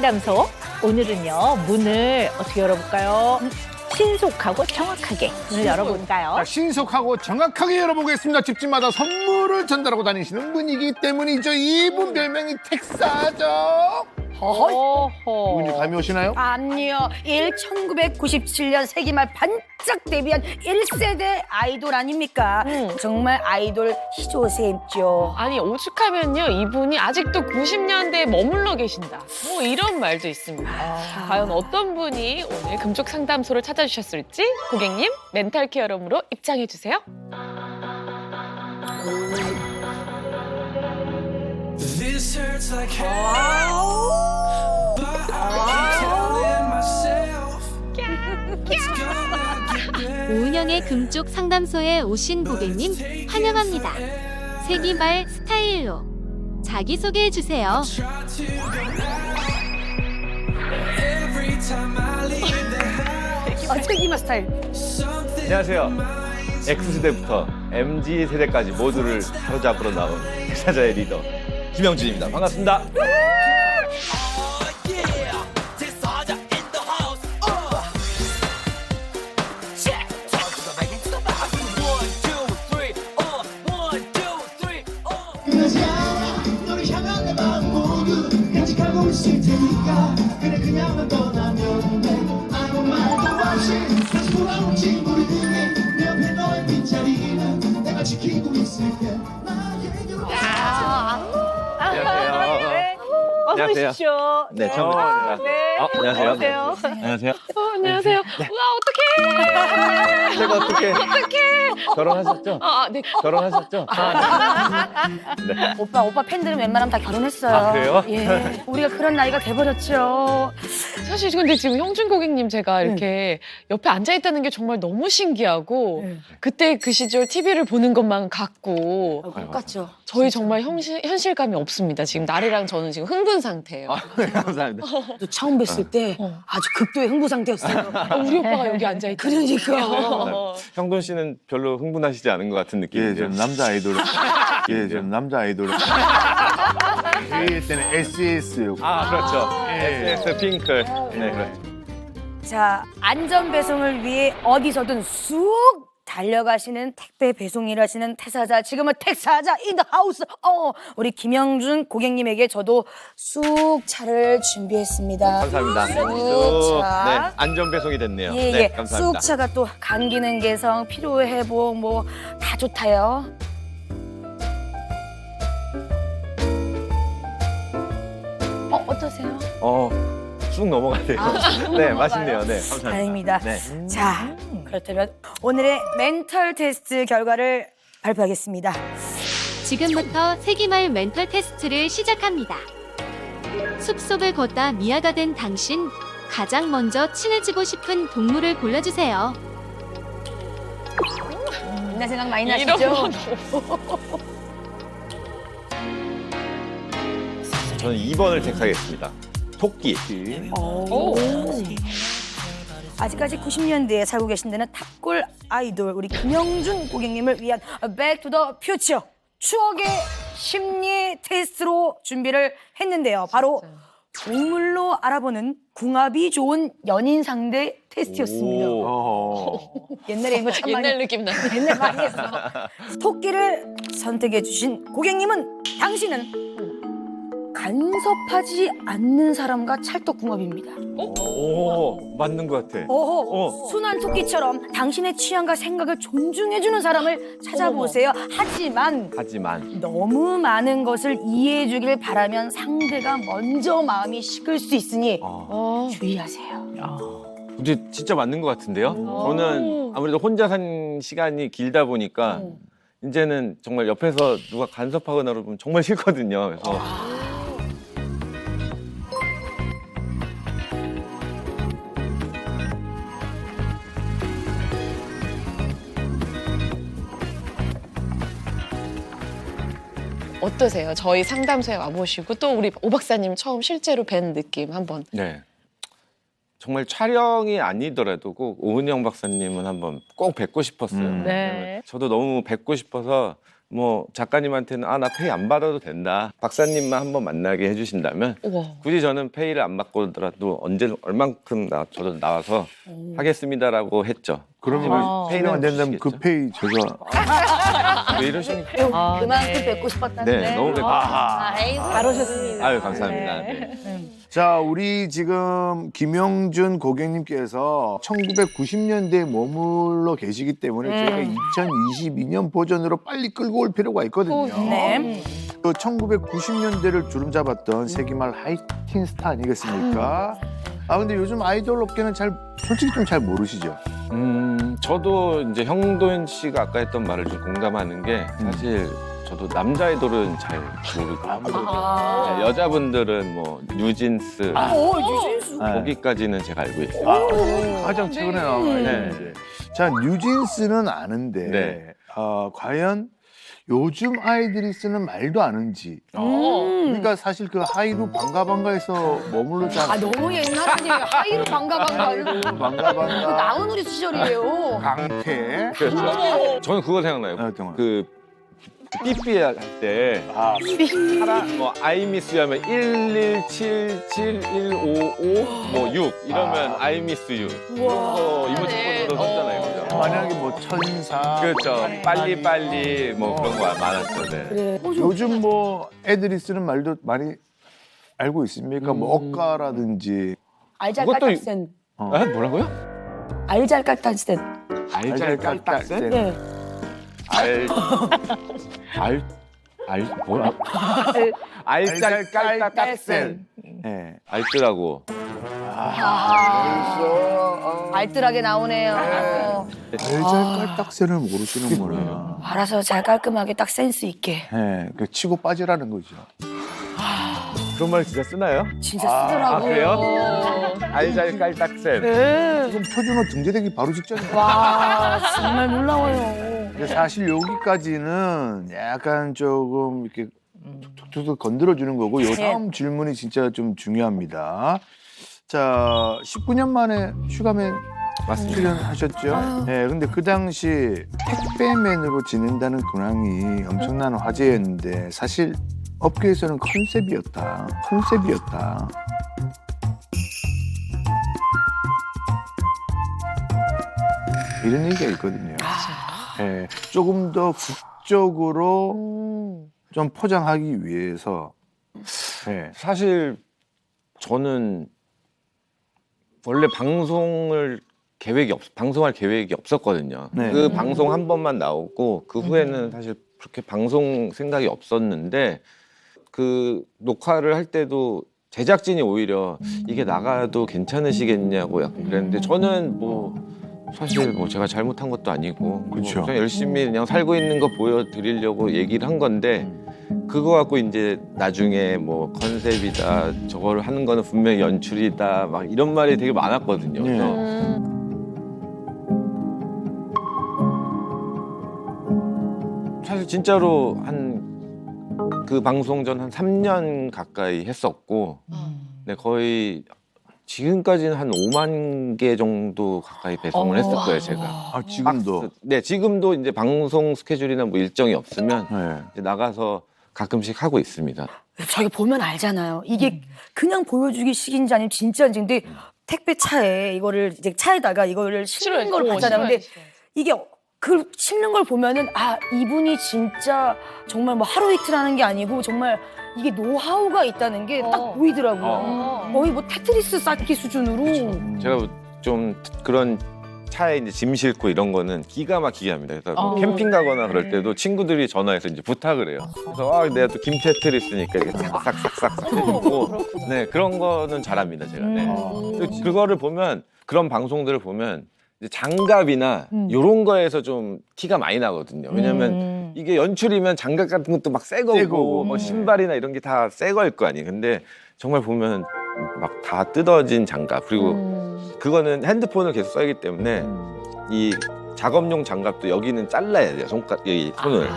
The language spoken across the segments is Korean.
상담소. 오늘은요, 문을 어떻게 열어볼까요? 신속하고 정확하게 문을 열어볼까요? 자, 신속하고 정확하게 열어보겠습니다. 집집마다 선물을 전달하고 다니시는 분이기 때문이죠. 이분 별명이 택사죠. 누군지 감이 오시나요? 아니요. 1997년 세기말 반짝 데뷔한 1세대 아이돌 아닙니까? 정말 아이돌 희조세죠. 아니 오죽하면요 이분이 아직도 90년대에 머물러 계신다 뭐 이런 말도 있습니다. 과연 어떤 분이 오늘 금쪽 상담소를 찾아주셨을지 고객님 멘탈 케어룸으로 입장해 주세요. This hurts like hell, but I keep telling myself it's gonna get better. 오은영의 금쪽 상담소에 오신 고객님 환영합니다. 세기말 스타일로 자기소개해 주세요. Try to go out. Every time I leave the house, 세기말 스타일. something 안녕하세요. X세대부터 MZ세대까지 모두를 사로잡으러 나온 택사자의 리더 김영준입니다. 반갑습니다. 그러지 않아 너를 향한 내 마음 모두 간직하고 있을 테니까 그래 그냥만 떠나면 돼 아무 말도 없이 다시 돌아온 친구를 등에 내 옆에 너의 빈자리는 내가 지키고 있을게 나에게 안녕하세요. 네. 어서 안녕하세요. 오십시오. 네, 처음 뵙습니다. 네. 안녕하세요. 안녕하세요. 안녕하세요. 안녕하세요. 우와 어떡해. 제가 어떻게 결혼하셨죠? 네. 결혼하셨죠? 네. 오빠 팬들은 웬만하면 다 결혼했어요. 아, 그래요? 예. 우리가 그런 나이가 돼버렸죠. 사실 근데 지금 형준 고객님 제가 이렇게 옆에 앉아 있다는 게 정말 너무 신기하고 그때 그 시절 TV를 보는 것만 같고 똑같죠. 저희 정말 현실감이 없습니다. 지금 나래랑 저는 지금 흥분 상태예요. 네, 감사합니다. 또 처음 뵀을 때 아주 극도의 흥부 상태였어요. 우리 오빠가 여기 앉아 있다. 그러니까. 형돈 씨는 별로 흥분하시지 않은 것 같은 느낌이에요. 예, 좀 남자 아이돌. 예, 좀 남자 아이돌. 저희 때는 SS였고. 아, 그렇죠. 예. SS 핑클. 네, 그렇죠. 자, 안전 배송을 위해 어디서든 쑥 달려가시는 택배 배송일 하시는 태사자, 지금은 택사자 인 더 하우스. 우리 김영준 고객님에게 저도 쑥 차를 준비했습니다. 감사합니다. 쑥 차. 네, 안전 배송이 됐네요. 예, 네, 예. 감사합니다. 쑥차가 또 감기능 개성, 피로 회복 뭐 다 좋다요. 어떠세요? 쑥 넘어가네요. 네, 맛있네요. 네, 감사합니다. 다행입니다. 네. 자, 그렇다면 오늘의 멘털 테스트 결과를 발표하겠습니다. 지금부터 세기말 멘털 테스트를 시작합니다. 숲속을 걷다 미아가 된 당신, 가장 먼저 친해지고 싶은 동물을 골라주세요. 옛날 생각 많이 이런 나시죠? 저는 2번을 택하겠습니다. 토끼. 아직까지 90년대에 살고 계신 데는 탑골 아이돌 우리 김영준 고객님을 위한 Back to the Future 추억의 심리 테스트로 준비를 했는데요. 바로 동물로 알아보는 궁합이 좋은 연인 상대 테스트였습니다. 옛날에 이거 참 많이 옛날 느낌 나네. 옛날 많이 했어. 토끼를 선택해 주신 고객님은 당신은 간섭하지 않는 사람과 찰떡궁합입니다. 오, 맞는 것 같아. 순한 토끼처럼 당신의 취향과 생각을 존중해주는 사람을 찾아보세요. 하지만 너무 많은 것을 이해해주길 바라면 상대가 먼저 마음이 식을 수 있으니 주의하세요. 근데 진짜 맞는 것 같은데요? 저는 아무래도 혼자 산 시간이 길다 보니까 이제는 정말 옆에서 누가 간섭하거나 그러면 정말 싫거든요. 그래서 어떠세요? 저희 상담소에 와보시고 또 우리 오 박사님 처음 실제로 뵌 느낌 한번. 네. 정말 촬영이 아니더라도 꼭 오은영 박사님은 한번 꼭 뵙고 싶었어요. 네. 저도 너무 뵙고 싶어서 뭐 작가님한테는 나 페이 안 받아도 된다. 박사님만 한번 만나게 해주신다면 우와. 굳이 저는 페이를 안 받고더라도 언제 얼만큼 저도 나와서 하겠습니다라고 했죠. 그러면 페이가 안 된다면 그 페이 제가 왜 이러십니까? 그만큼 네. 뵙고 싶었다는데. 네, 너무 뵙고 잘 오셨습니다. 아유 감사합니다. 네. 자, 우리 지금 김영준 고객님께서 1990년대에 머물러 계시기 때문에 저희가 2022년 버전으로 빨리 끌고 올 필요가 있거든요. 네. 그 1990년대를 주름 잡았던 세기말 하이틴 스타 아니겠습니까? 근데 요즘 아이돌 업계는 솔직히 좀 잘 모르시죠? 저도 이제 형도현 씨가 아까 했던 말을 좀 공감하는 게 사실 저도 남자 아이돌은 잘 모르고 네, 여자분들은 뭐 뉴진스 뉴진스. 거기까지는 제가 알고 있어요. 가장 최근에 나온 네. 아이돌인데. 자, 뉴진스는 아는데 네. 과연 요즘 아이들이 쓰는 말도 아는지. 그러니까 사실 그 하이루 반가반가에서 머무르자. 너무 옛날 아니에요. 하이루 반가반가. 하이루 그 반가반가. 나훈우리 시절이에요. 강태. 그렇죠. 저는 그거 생각나요. 동안. 그 삐삐 할 때 뭐 I miss you 하면 1177155 뭐 6 이러면 I miss you 이런 거 이모티콘으로 썼잖아요. 그죠? 만약에 뭐 천사. 그렇죠. 빨리 뭐 그런 거 많았죠. 네. 요즘 뭐 애들이 쓰는 말도 많이 알고 있습니까? 뭐 억가라든지. 알잘깔딱센. 뭐라고요? 알잘깔딱센. 알잘깔딱센? 네. 뭐야? 알잘깔딱센. 네. 알뜰하고. 알뜰하게 나오네요. 알잘깔딱센을 모르시는구나. 알아서 잘 깔끔하게 딱 센스 있게. 네, 그 치고 빠지라는 거죠. 그런 말 진짜 쓰나요? 진짜 쓰더라고요. 그래요? 알잘깔딱센. 지금 표준어 등재되기 바로 직전이에요. 와, 정말 놀라워요. 근데 사실 여기까지는 약간 조금 이렇게 툭툭툭 건드려주는 거고, 요 다음 질문이 진짜 좀 중요합니다. 자, 19년 만에 슈가맨 맞습니다. 출연하셨죠? 네, 근데 그 당시 택배맨으로 지낸다는 근황이 엄청난 화제였는데 사실 업계에서는 컨셉이었다. 이런 얘기가 있거든요. 네, 조금 더 극적으로 좀 포장하기 위해서. 네. 사실 저는 원래 방송할 계획이 없었거든요. 네. 그 방송 한 번만 나오고 그 후에는 사실 그렇게 방송 생각이 없었는데 그 녹화를 할 때도 제작진이 오히려 이게 나가도 괜찮으시겠냐고 약간 그랬는데 저는 뭐 사실 뭐 제가 잘못한 것도 아니고 그렇죠. 뭐 그냥 열심히 그냥 살고 있는 거 보여드리려고 얘기를 한 건데 그거 갖고 이제 나중에 뭐 컨셉이다 저거를 하는 거는 분명히 연출이다 막 이런 말이 되게 많았거든요. 네. 그래서 사실 진짜로 그 방송 전 한 3년 가까이 했었고 네, 거의 지금까지는 한 5만 개 정도 가까이 배송을 했을 거예요, 제가. 아, 지금도. 박스. 네, 지금도 이제 방송 스케줄이나 뭐 일정이 없으면 네. 이제 나가서 가끔씩 하고 있습니다. 저희 보면 알잖아요. 이게 그냥 보여주기식인지 아니면 진짜인지. 근데 택배 차에 이거를 이제 차에다가 이거를 실는 걸 봤잖아요. 근데 이게 그 실는 걸 보면은 이분이 진짜 정말 뭐 하루 이틀 하는 게 아니고 정말 이게 노하우가 있다는 게 딱 보이더라고요. 거의 뭐 테트리스 쌓기 수준으로. 제가 좀 그런 차에 이제 짐 싣고 이런 거는 기가 막히게 합니다. 그래서 뭐 캠핑 가거나 그럴 때도 친구들이 전화해서 이제 부탁을 해요. 그래서 내가 또 김테트리스니까 이렇게 싹싹싹싹 해주고 네 그런 거는 잘합니다 제가. 네. 그거를 보면 그런 방송들을 보면 이제 장갑이나 이런 거에서 좀 티가 많이 나거든요. 왜냐면 이게 연출이면 장갑 같은 것도 막 새 거고 뭐 신발이나 이런 게 다 새 거일 거 아니에요. 근데 정말 보면 막 다 뜯어진 장갑 그리고 그거는 핸드폰을 계속 써야기 때문에 이 작업용 장갑도 여기는 잘라야 돼요. 이 손을.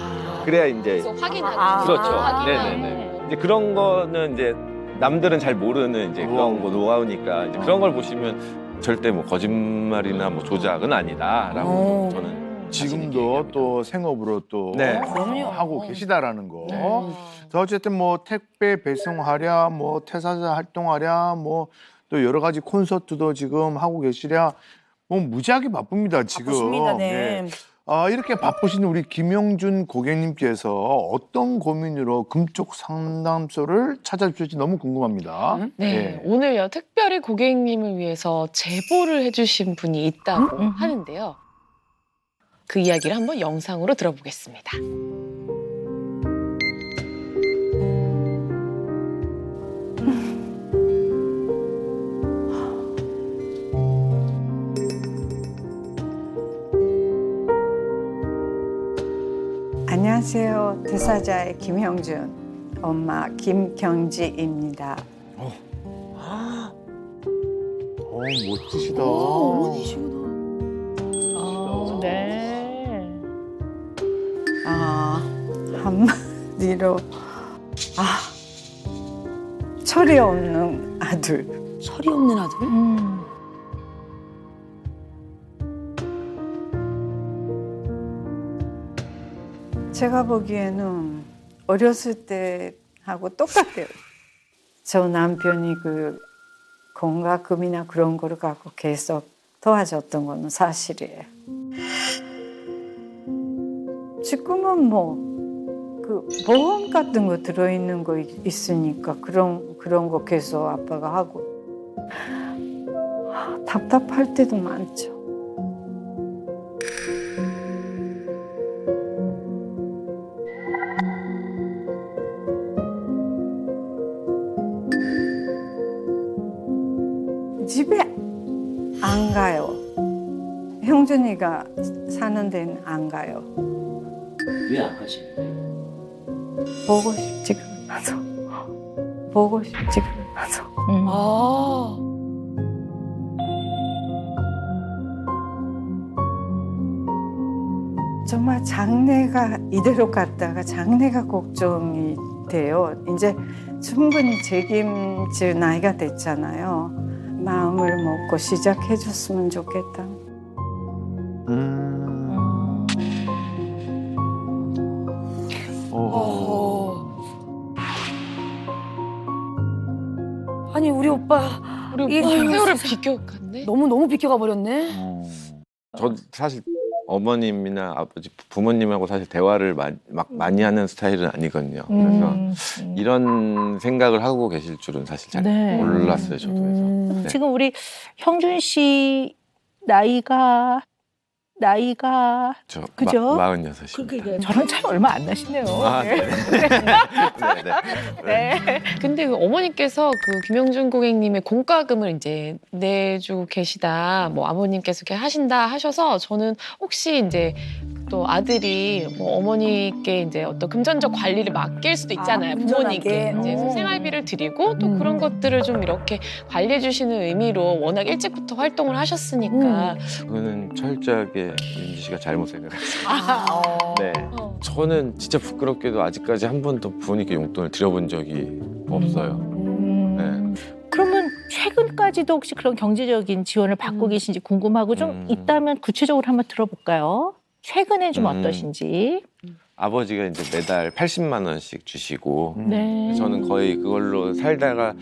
그래야 이제 확인하는. 그렇죠. 네네네. 이제 그런 거는 이제 남들은 잘 모르는 이제 그런 거 노하우니까 이제 그런 걸 보시면 절대 뭐 거짓말이나 뭐 조작은 아니다라고 저는 지금도 또 생업으로 또 네. 그럼요. 하고 계시다라는 거. 네. 자, 어쨌든 뭐 택배 배송하랴, 뭐 퇴사자 활동하랴, 뭐 또 여러 가지 콘서트도 지금 하고 계시랴, 뭐 무지하게 바쁩니다 지금. 바쁘십니다, 네. 아, 이렇게 바쁘신 우리 김영준 고객님께서 어떤 고민으로 금쪽 상담소를 찾아주실지 너무 궁금합니다. 네, 오늘요 특별히 고객님을 위해서 제보를 해주신 분이 있다고 하는데요. 그 이야기를 한번 영상으로 들어보겠습니다. 안녕하세요. 퇴사자의 김형준, 엄마 김경지입니다. 멋지시다. 네. 한마디로 철이 없는 아들. 철이 없는 아들. 제가 보기에는 어렸을 때하고 똑같아요. 저 남편이 그 공과금이나 그런 거를 갖고 계속 도와줬던 거는 사실이에요. 지금은 뭐 그 보험 같은 거 들어있는 거 있으니까 그런 거 계속 아빠가 하고 답답할 때도 많죠. 집에 안 가요. 형준이가 사는 데는 안 가요. 왜 안 가시는데? 보고 싶지가 않아서. 보고 싶지가 않아서. 아. 정말 장래가 이대로 갔다가 장래가 걱정이 돼요. 이제 충분히 책임질 나이가 됐잖아요. 마음을 먹고 시작해줬으면 좋겠다. 아니 우리 오빠 우리 이거 세월을 세상- 비껴갔네. 너무 비껴가 버렸네. 저 사실 어머님이나 아버지 부모님하고 사실 대화를 많이 하는 스타일은 아니거든요. 그래서 이런 생각을 하고 계실 줄은 사실 잘 네. 몰랐어요, 저도. 그래서. 네. 지금 우리 형준 씨 나이가 저 그죠? 46입니다. 저랑 차이 얼마 안 나시네요. 아, 네. 네. 근데 그 어머니께서 그 김영준 고객님의 공과금을 이제 내주고 계시다, 뭐 아버님께서 이렇게 하신다 하셔서 저는 혹시 이제 또 아들이 뭐 어머니께 이제 어떤 금전적 관리를 맡길 수도 있잖아요. 부모님께 안전하게. 이제 생활비를 드리고 또 그런 것들을 좀 이렇게 관리해 주시는 의미로 워낙 일찍부터 활동을 하셨으니까 그거는 철저하게 윤지 씨가 잘못 생각했어요. 아. 네. 저는 진짜 부끄럽게도 아직까지 한 번도 부모님께 용돈을 드려본 적이 없어요. 네. 그러면 최근까지도 혹시 그런 경제적인 지원을 받고 계신지 궁금하고 좀 있다면 구체적으로 한번 들어볼까요? 최근엔 좀 어떠신지. 아버지가 이제 매달 80만 원씩 주시고 네. 저는 거의 그걸로 살다가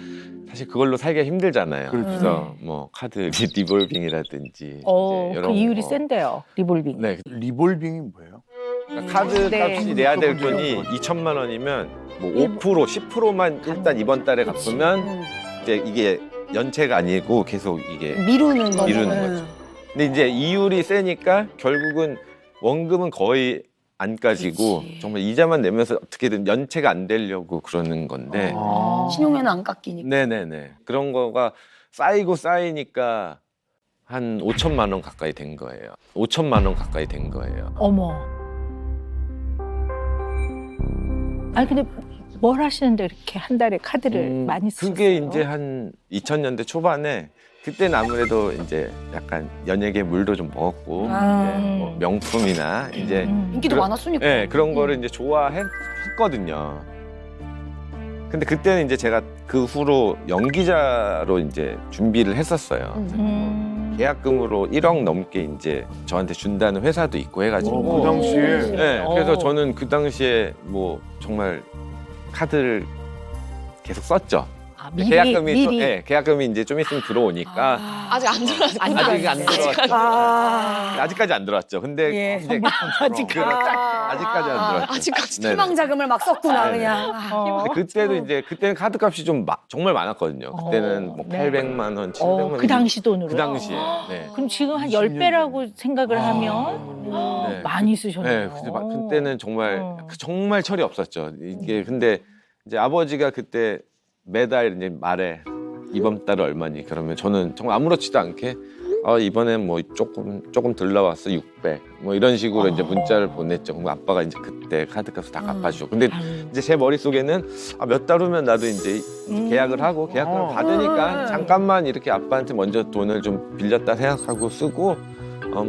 사실 그걸로 살기가 힘들잖아요. 그렇죠. 그래서 뭐 카드 리볼빙이라든지 이제 그 이런 이율이 거. 센데요. 리볼빙. 네. 리볼빙이 뭐예요? 그러니까 카드 네. 값이 내야 될 돈이 2천만 원이면 뭐 5%, 10%만 일단 이번 달에 갚으면 이제 이게 연체가 아니고 계속 이게 미루는 거. 미루는 거죠. 근데 이제 이율이 세니까 결국은 원금은 거의 안 까지고 그치. 정말 이자만 내면서 어떻게든 연체가 안 되려고 그러는 건데 신용에는 안 깎이니까. 네네네 그런 거가 쌓이고 쌓이니까 한 5천만 원 가까이 된 거예요. 5천만 원 가까이 된 거예요. 어머. 아니 근데 뭘 하시는데 이렇게 한 달에 카드를 많이 쓰세요? 그게 이제 한 2000년대 초반에 그때는 아무래도 이제 약간 연예계 물도 좀 먹었고 아. 이제 뭐 명품이나 이제 인기도 많았으니까. 네, 그런 거를 이제 좋아했거든요. 근데 그때는 이제 제가 그 후로 연기자로 이제 준비를 했었어요. 계약금으로 1억 넘게 이제 저한테 준다는 회사도 있고 해가지고 그 당시에. 네, 그래서 저는 그 당시에 뭐 정말 카드를 계속 썼죠. 아, 계약금이 이제 좀 있으면 들어오니까 아직 안 들어왔어요. 아직 안 들어왔죠. 아직까지 안 들어왔죠. 근데 예. 이제 아직까지 안 들어왔죠. 아직까지 네네. 희망 자금을 막 썼구나 네네. 그냥. 근데 그때도 이제 그때는 카드값이 좀 정말 많았거든요. 그때는 뭐 네. 800만 원, 700만 원. 그 당시 돈으로. 그 당시에. 네. 그럼 지금 한 20년 10배라고 생각을 하면 네. 많이 쓰셨네요. 네, 그때는 정말 어. 정말 철이 없었죠. 이게 근데 이제 아버지가 그때 매달 이제 말에 이번 달에 얼마니 그러면 저는 정말 아무렇지도 않게 이번엔 뭐 조금 덜 나왔어 600 뭐 이런 식으로 이제 문자를 보냈죠. 그럼 아빠가 이제 그때 카드값을 다 갚아주죠. 근데 이제 제 머릿속에는 몇 달 후면 나도 이제 계약을 하고 계약금을 받으니까 잠깐만 이렇게 아빠한테 먼저 돈을 좀 빌렸다 생각하고 쓰고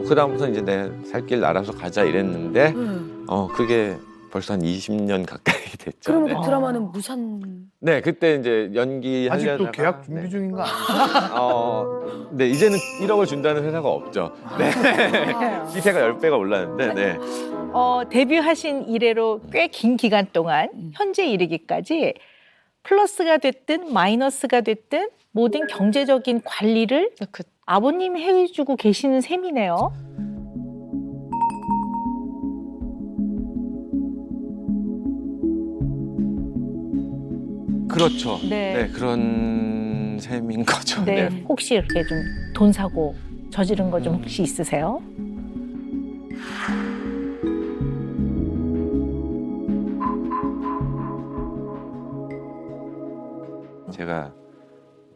그다음부터 이제 내 살 길 알아서 가자 이랬는데 그게 벌써 한 20년 가까이 됐죠. 그러면 네. 그 드라마는 무산. 네, 그때 이제 연기하려다가 아직도 계약 준비 중인 거 아니에요? 네, 이제는 1억을 준다는 회사가 없죠. 네. 시세가 10배가 올랐는데, 네. 데뷔하신 이래로 꽤 긴 기간 동안 현재 이르기까지 플러스가 됐든 마이너스가 됐든 모든 경제적인 관리를 아버님이 해주고 계시는 셈이네요. 그렇죠. 네. 네, 그런 셈인 거죠. 네. 네. 혹시 이렇게 좀 돈 사고 저지른 거 좀 혹시 있으세요? 제가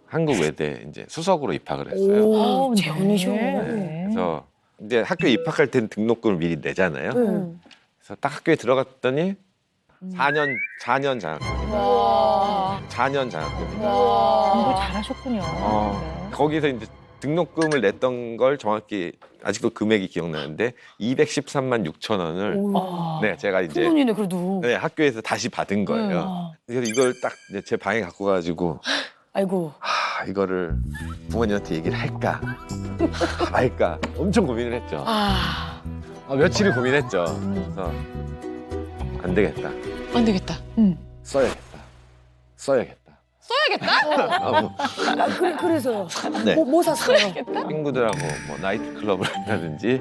한국 외대 이제 수석으로 입학을 했어요. 오, 재혼이셔. 네. 그래서 이제 학교에 입학할 때는 등록금을 미리 내잖아요. 그래서 딱 학교에 들어갔더니 4년 장학금입니다. 4년 장학금입니다. 공부 잘하셨군요. 네. 거기서 이제 등록금을 냈던 걸 정확히 아직도 금액이 기억나는데 213만 6천 원을 네, 제가 이제 큰돈이네 그래도. 네, 학교에서 다시 받은 거예요. 그래서 이걸 딱 제 방에 갖고 가지고 아이고. 이거를 부모님한테 얘기를 할까 말까 엄청 고민을 했죠. 며칠을 고민했죠. 그래서 안 되겠다. 안 되겠다. 써야겠다. 그래서요. 네. 뭐 샀어요? 친구들하고 뭐 나이트 클럽을 한다든지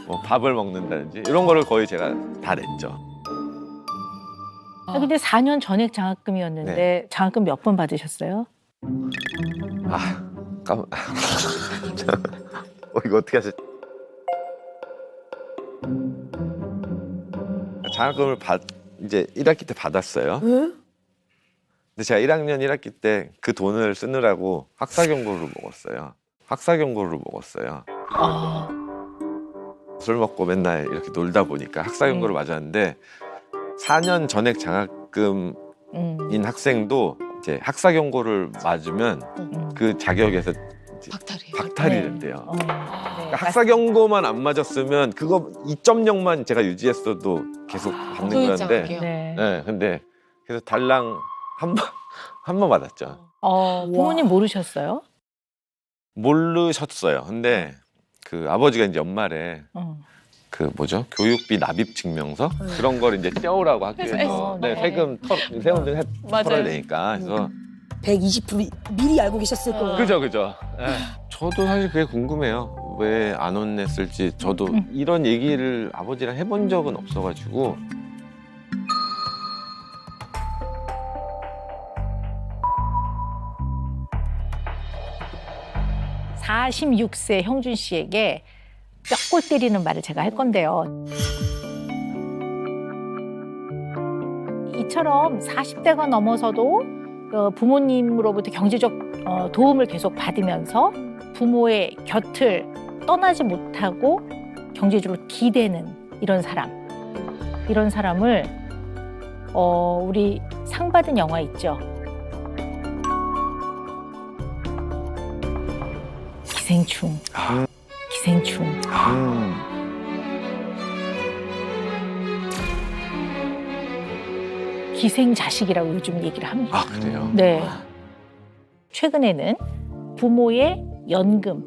뭐 밥을 먹는다든지 이런 거를 거의 제가 다 냈죠. 근데 4년 전액 장학금이었는데 네. 장학금 몇 번 받으셨어요? 이거 어떻게 하지? 장학금을 이제 1학기 때 받았어요. 근데 제가 1학년 1학기 때 그 돈을 쓰느라고 학사경고를 먹었어요. 술 먹고 맨날 이렇게 놀다 보니까 학사경고를 맞았는데 4년 전액 장학금인 학생도 이제 학사경고를 맞으면 그 자격에서 이제 박탈이 된대요. 그러니까 학사경고만 안 맞았으면 그거 2.0만 제가 유지했어도 계속 받는 거였는데 네, 근데 그래서 달랑 한 번 받았죠. 부모님 모르셨어요? 모르셨어요. 근데 그 아버지가 이제 연말에 그 뭐죠? 교육비 납입 증명서 그런 걸 이제 떼오라고 학교에서 네. 세금 털어야 되니까 그래서 120% 미리 알고 계셨을 거예요. 그죠. 저도 사실 그게 궁금해요. 왜 안 혼냈을지 저도 이런 얘기를 아버지랑 해본 적은 없어가지고. 46세 형준 씨에게 뼈골 때리는 말을 제가 할 건데요. 이처럼 40대가 넘어서도 부모님으로부터 경제적 도움을 계속 받으면서 부모의 곁을 떠나지 못하고 경제적으로 기대는 이런 사람을 우리 상 받은 영화 있죠. 기생충. 기생자식이라고 요즘 얘기를 합니다. 아, 그래요? 네. 최근에는 부모의 연금,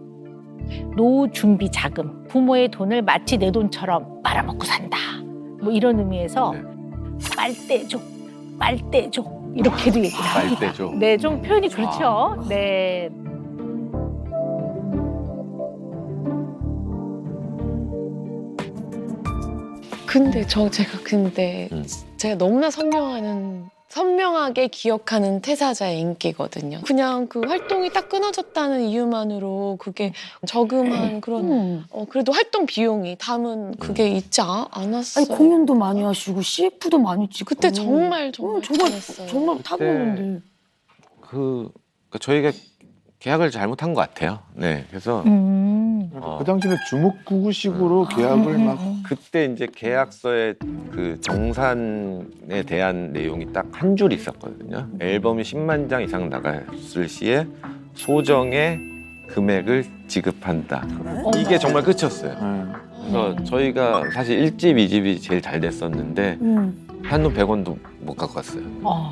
노후 준비 자금, 부모의 돈을 마치 내 돈처럼 빨아먹고 산다. 뭐 이런 의미에서 네. 빨대족, 빨대족 이렇게도 얘기를 합니다. 빨대족. 네, 좀 표현이 그렇죠. 네. 근데 제가 음. 제가 너무나 선명하게 기억하는 퇴사자의 인기거든요. 그냥 그 활동이 딱 끊어졌다는 이유만으로 그게 저금한 그런 그래도 활동 비용이 담은 그게 있지 않았어요. 아니 공연도 많이 하시고 CF도 많이 찍고 그때 정말 정말 잘했어요. 정말 타보는데 그러니까 저희가 계약을 잘못한 것 같아요. 네, 그래서 그 당시에 주묵구구식으로 계약을 막 그때 이제 계약서에 그 정산에 대한 내용이 딱 한 줄 있었거든요. 앨범이 10만 장 이상 나갔을 시에 소정의 금액을 지급한다. 이게 정말 끝이었어요. 그래서 저희가 사실 1집, 2집이 제일 잘 됐었는데 한돈 100원도 못 갖고 갔어요.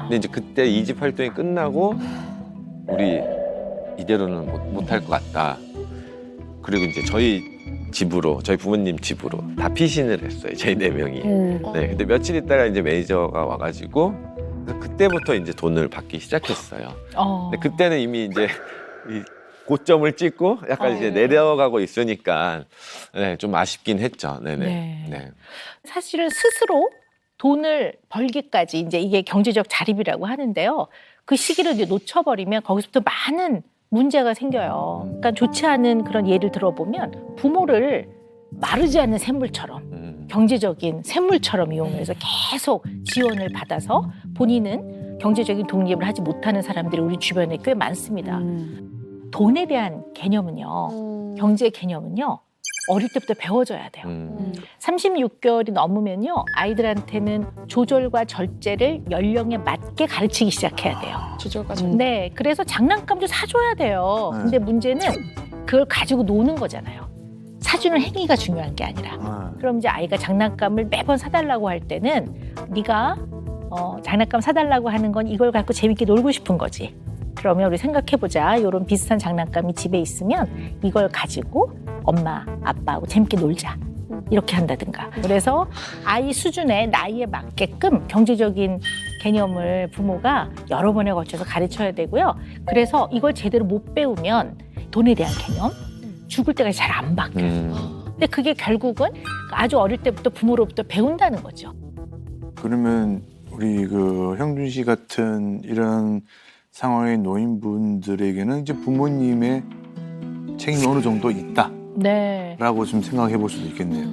근데 이제 그때 2집 활동이 끝나고 우리 이대로는 못할 것 같다. 그리고 이제 저희 집으로, 저희 부모님 집으로 다 피신을 했어요. 저희 4명이. 네, 근데 며칠 있다가 이제 매니저가 와가지고 그때부터 이제 돈을 받기 시작했어요. 근데 그때는 이미 이제 이 고점을 찍고 약간 이제 내려가고 있으니까 네, 좀 아쉽긴 했죠. 네네. 네. 사실은 스스로 돈을 벌기까지 이제 이게 경제적 자립이라고 하는데요. 그 시기를 이제 놓쳐버리면 거기서부터 많은 문제가 생겨요. 그러니까 좋지 않은 그런 예를 들어보면 부모를 마르지 않는 샘물처럼 경제적인 샘물처럼 이용해서 계속 지원을 받아서 본인은 경제적인 독립을 하지 못하는 사람들이 우리 주변에 꽤 많습니다. 돈에 대한 개념은요, 경제 개념은요, 어릴 때부터 배워줘야 돼요. 36개월이 넘으면요, 아이들한테는 조절과 절제를 연령에 맞게 가르치기 시작해야 돼요. 조절과 절제. 네, 그래서 장난감도 사줘야 돼요. 근데 문제는 그걸 가지고 노는 거잖아요. 사주는 행위가 중요한 게 아니라. 그럼 이제 아이가 장난감을 매번 사달라고 할 때는 네가 장난감 사달라고 하는 건 이걸 갖고 재밌게 놀고 싶은 거지. 그러면 우리 생각해보자. 이런 비슷한 장난감이 집에 있으면 이걸 가지고 엄마, 아빠하고 재밌게 놀자. 이렇게 한다든가. 그래서 아이 수준의 나이에 맞게끔 경제적인 개념을 부모가 여러 번에 걸쳐서 가르쳐야 되고요. 그래서 이걸 제대로 못 배우면 돈에 대한 개념, 죽을 때까지 잘 안 바뀌어요. 근데 그게 결국은 아주 어릴 때부터 부모로부터 배운다는 거죠. 그러면 우리 그 형준 씨 같은 이런 상황의 노인분들에게는 이제 부모님의 책임이 어느 정도 있다라고 네. 좀 생각해 볼 수도 있겠네요.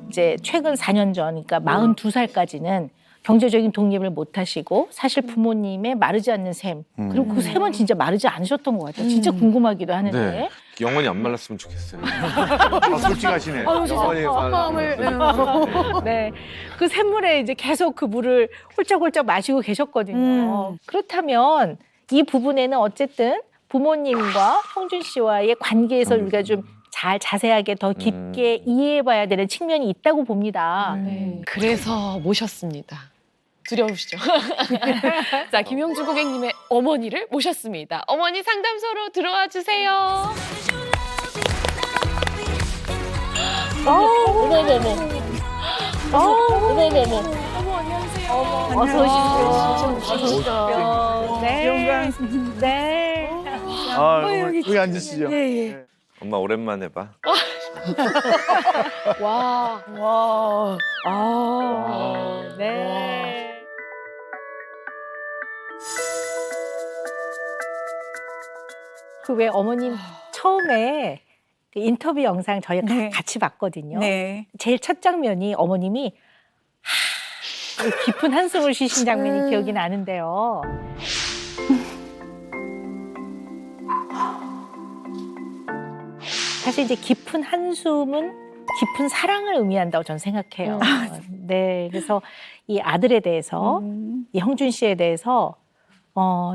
이제 최근 4년 전, 그러니까 42살까지는 경제적인 독립을 못 하시고 사실 부모님의 마르지 않는 셈, 그리고 그 셈은 진짜 마르지 않으셨던 것 같아요. 진짜 궁금하기도 하는데. 네. 영원히 안 말랐으면 좋겠어요. 솔직하시네. 마음을. 네, 그 샘물에 이제 계속 그 물을 홀짝홀짝 마시고 계셨거든요. 그렇다면 이 부분에는 어쨌든 부모님과 형준 씨와의 관계에서 우리가 좀 잘 자세하게 더 깊게 이해해봐야 되는 측면이 있다고 봅니다. 그래서 모셨습니다. 두려우시죠? 자, 김형준 고객님의 어머니를 모셨습니다. 어머니 상담소로 들어와 주세요. 어머머머. 어머머머. 어서 오십시오. 네. 네. 여기 앉으시죠. 예. 엄마 오랜만에 봐. 와. 네. 그 왜 어머님 처음에 그 인터뷰 영상 저희 네. 같이 봤거든요. 네. 제일 첫 장면이 어머님이 깊은 한숨을 쉬신 장면이 기억이 나는데요. 사실 이제 깊은 한숨은 깊은 사랑을 의미한다고 저는 생각해요. 네, 그래서 이 아들에 대해서, 이 형준 씨에 대해서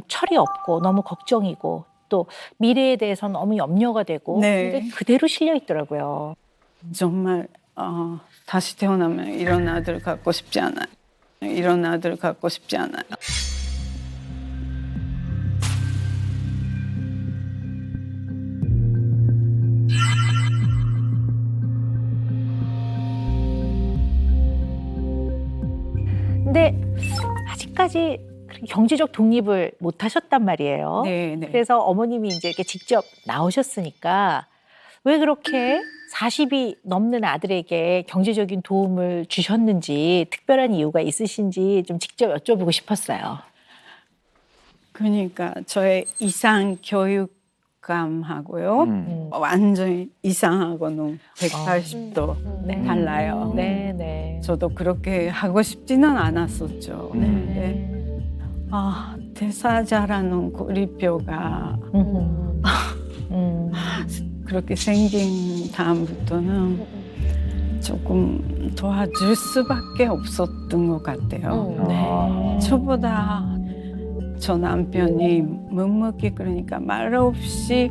철이 없고 너무 걱정이고 또 미래에 대해서 너무 염려가 되고 네. 근데 그대로 실려 있더라고요. 정말 다시 태어나면 이런 아들 갖고 싶지 않아요. 이런 아들 갖고 싶지 않아요. 아직까지 그렇게 경제적 독립을 못 하셨단 말이에요. 네, 네. 그래서 어머님이 이제 이렇게 직접 나오셨으니까 왜 그렇게 40이 넘는 아들에게 경제적인 도움을 주셨는지 특별한 이유가 있으신지 좀 직접 여쭤보고 싶었어요. 그러니까 저의 이상 교육감하고요. 완전히 이상하고는 180도 네. 달라요. 네, 네. 저도 그렇게 하고 싶지는 않았었죠. 근데 대사 잘하는 고리뼈가 그렇게 생긴 다음부터는 조금 도와줄 수밖에 없었던 것 같아요. 네. 저보다 저 남편이 묵묵히 그러니까 말 없이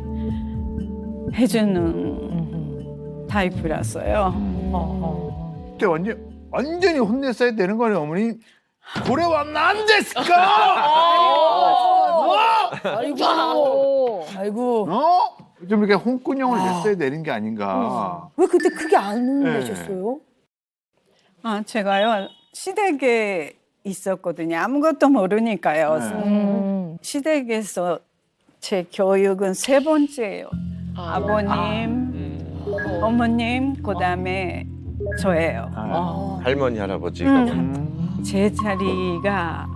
해주는 타입이라서요. 그때 완전히 혼냈어야 되는 거네 어머니. 고래 왔나 안 됐을까? 아이고. 좀 이렇게 홍군형을 냈어야 되는 게 아닌가. 왜 그때 크게 안 네. 내셨어요? 제가요 시댁에 있었거든요. 아무것도 모르니까요. 음. 시댁에서 제 교육은 3번째예요. 아버님, 어머님, 그다음에 저예요. 할머니 할아버지가 제 자리가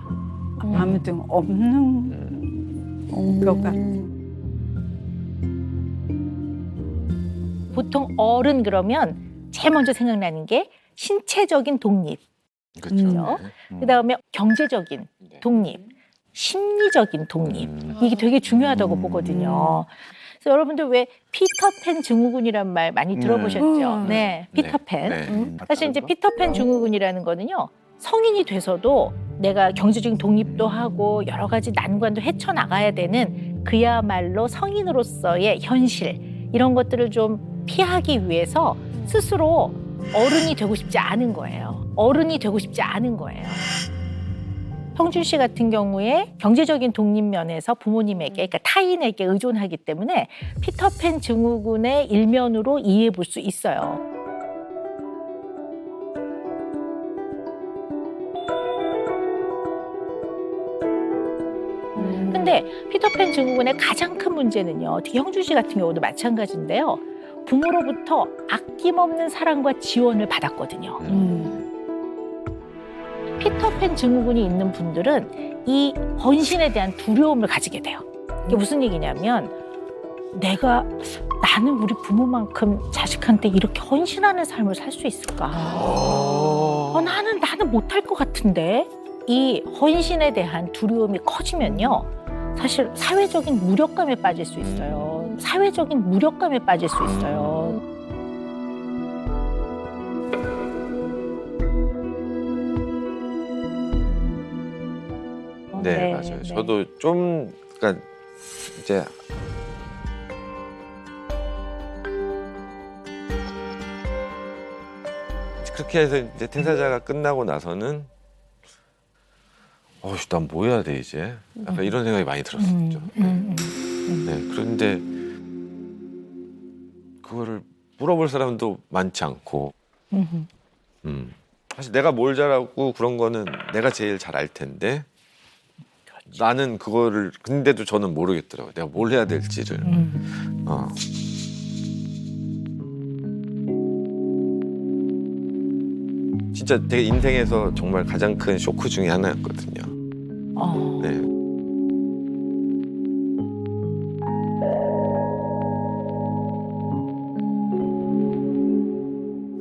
아무튼 없는 것 같아요. 보통 어른 그러면 제일 먼저 생각나는 게 신체적인 독립, 그렇죠. 그다음에 경제적인 네. 독립, 심리적인 독립. 이게 되게 중요하다고 보거든요. 그래서 여러분들 왜 피터팬 증후군이란 말 많이 들어보셨죠? 네, 피터팬. 네. 사실 이제 피터팬 증후군이라는 거는요. 성인이 돼서도 내가 경제적인 독립도 하고 여러 가지 난관도 헤쳐나가야 되는 그야말로 성인으로서의 현실 이런 것들을 좀 피하기 위해서 스스로 어른이 되고 싶지 않은 거예요. 어른이 되고 싶지 않은 거예요. 형준 씨 같은 경우에 경제적인 독립 면에서 부모님에게, 그러니까 타인에게 의존하기 때문에 피터팬 증후군의 일면으로 이해해 볼 수 있어요. 근데 피터팬 증후군의 가장 큰 문제는요. 특히 형준 씨 같은 경우도 마찬가지인데요. 부모로부터 아낌없는 사랑과 지원을 받았거든요. 피터팬 증후군이 있는 분들은 이 헌신에 대한 두려움을 가지게 돼요. 이게 무슨 얘기냐면 나는 우리 부모만큼 자식한테 이렇게 헌신하는 삶을 살 수 있을까? 나는 못할 것 같은데 이 헌신에 대한 두려움이 커지면요. 사실 사회적인 무력감에 빠질 수 있어요. 사회적인 무력감에 빠질 수 있어요. 네, 맞아요. 저도 좀 그러니까 이제 그렇게 해서 이제 퇴사자가 끝나고 나서는 난 뭐 해야 돼 이제? 약간 이런 생각이 많이 들었었죠. 네, 그런데 그거를 물어볼 사람도 많지 않고 사실 내가 뭘 잘하고 그런 거는 내가 제일 잘 알 텐데 나는 그거를 근데도 저는 모르겠더라고요. 내가 뭘 해야 될지를. 진짜 되게 인생에서 정말 가장 큰 쇼크 중에 하나였거든요. 네.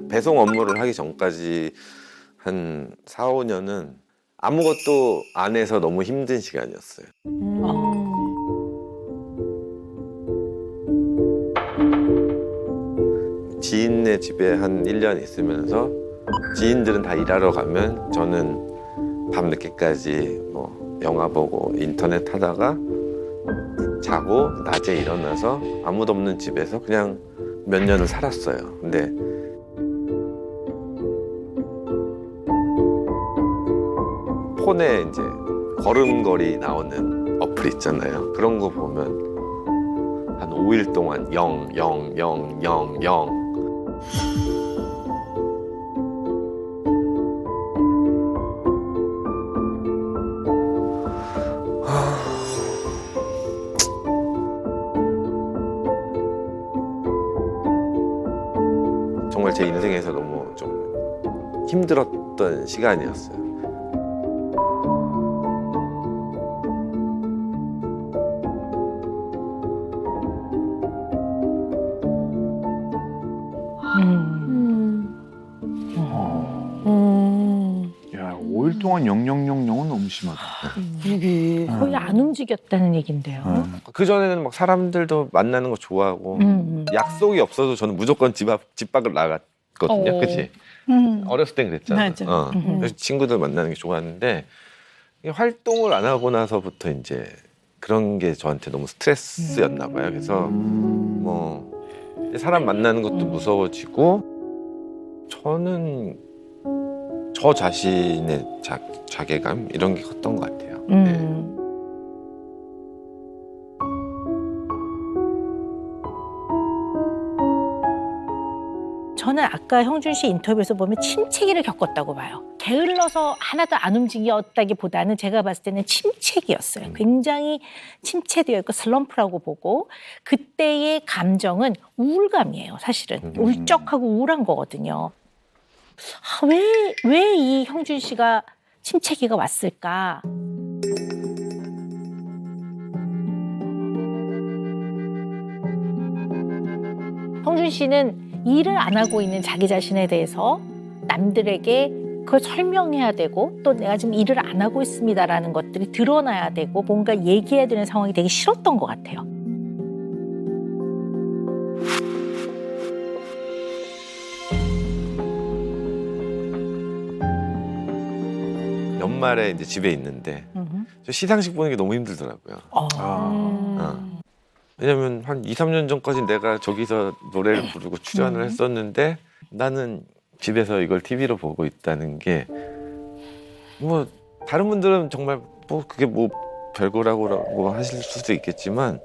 배송 업무를 하기 전까지 한 4, 5년은 아무것도 안 해서 너무 힘든 시간이었어요. 지인네 집에 한 1년 있으면서 지인들은 다 일하러 가면 저는 밤늦게까지 뭐 영화 보고 인터넷 하다가 자고 낮에 일어나서 아무도 없는 집에서 그냥 몇 년을 살았어요. 근데 폰에 이제 걸음걸이 나오는 어플 있잖아요. 그런 거 보면 한 5일 동안 0, 0, 0, 0, 0 정말 제 인생에서 너무 좀 힘들었던 시간이었어요. 야, 5일 동안 0000은 너무 심하다. 이게 거의 안 움직였다는 얘긴데요. 그 전에는 막 사람들도 만나는 거 좋아하고 약속이 없어도 저는 무조건 집 밖을 나갔거든요. 그치? 어렸을 땐 그랬잖아. 맞아. 그래서 친구들 만나는 게 좋았는데 이게 활동을 안 하고 나서부터 이제 그런 게 저한테 너무 스트레스였나 봐요. 그래서 뭐 사람 만나는 것도 무서워지고 저는 저 자신의 자괴감 이런 게 컸던 것 같아요. 네. 저는 아까 형준 씨 인터뷰에서 보면 침체기를 겪었다고 봐요. 게을러서 하나도 안 움직였다기보다는 제가 봤을 때는 침체기였어요. 굉장히 침체되어 있고 슬럼프라고 보고 그때의 감정은 우울감이에요. 사실은 울적하고 우울한 거거든요. 왜 이 형준 씨가 침체기가 왔을까? 형준 씨는 일을 안 하고 있는 자기 자신에 대해서 남들에게 그걸 설명해야 되고 또 내가 지금 일을 안 하고 있습니다라는 것들이 드러나야 되고 뭔가 얘기해야 되는 상황이 되게 싫었던 것 같아요. 연말에 이제 집에 있는데 저 시상식 보는 게 너무 힘들더라고요. 왜냐면 한 2, 3년 전까지 내가 저기서 노래를 부르고 출연을 했었는데 나는 집에서 이걸 TV로 보고 있다는 게 뭐 다른 분들은 정말 뭐 그게 뭐 별거라고 하실 수도 있겠지만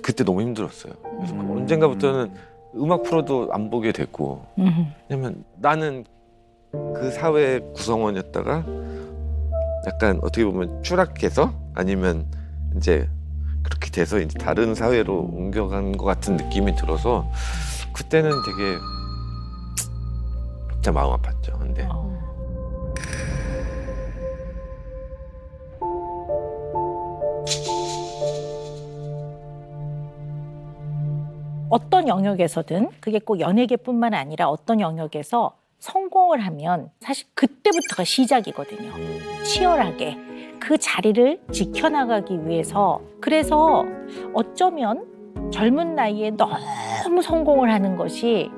그때 너무 힘들었어요. 그래서 언젠가부터는 음악 프로도 안 보게 되고 왜냐면 나는 그 사회 구성원이었다가 약간 어떻게 보면 추락해서 아니면 이제 그렇게 돼서 이제 다른 사회로 옮겨간 것 같은 느낌이 들어서 그때는 되게 진짜 마음 아팠죠. 근데 어떤 영역에서든 그게 꼭 연예계뿐만 아니라 어떤 영역에서 성공을 하면 사실 그때부터가 시작이거든요. 치열하게 그 자리를 지켜나가기 위해서 그래서 어쩌면 젊은 나이에 너무 성공을 하는 것이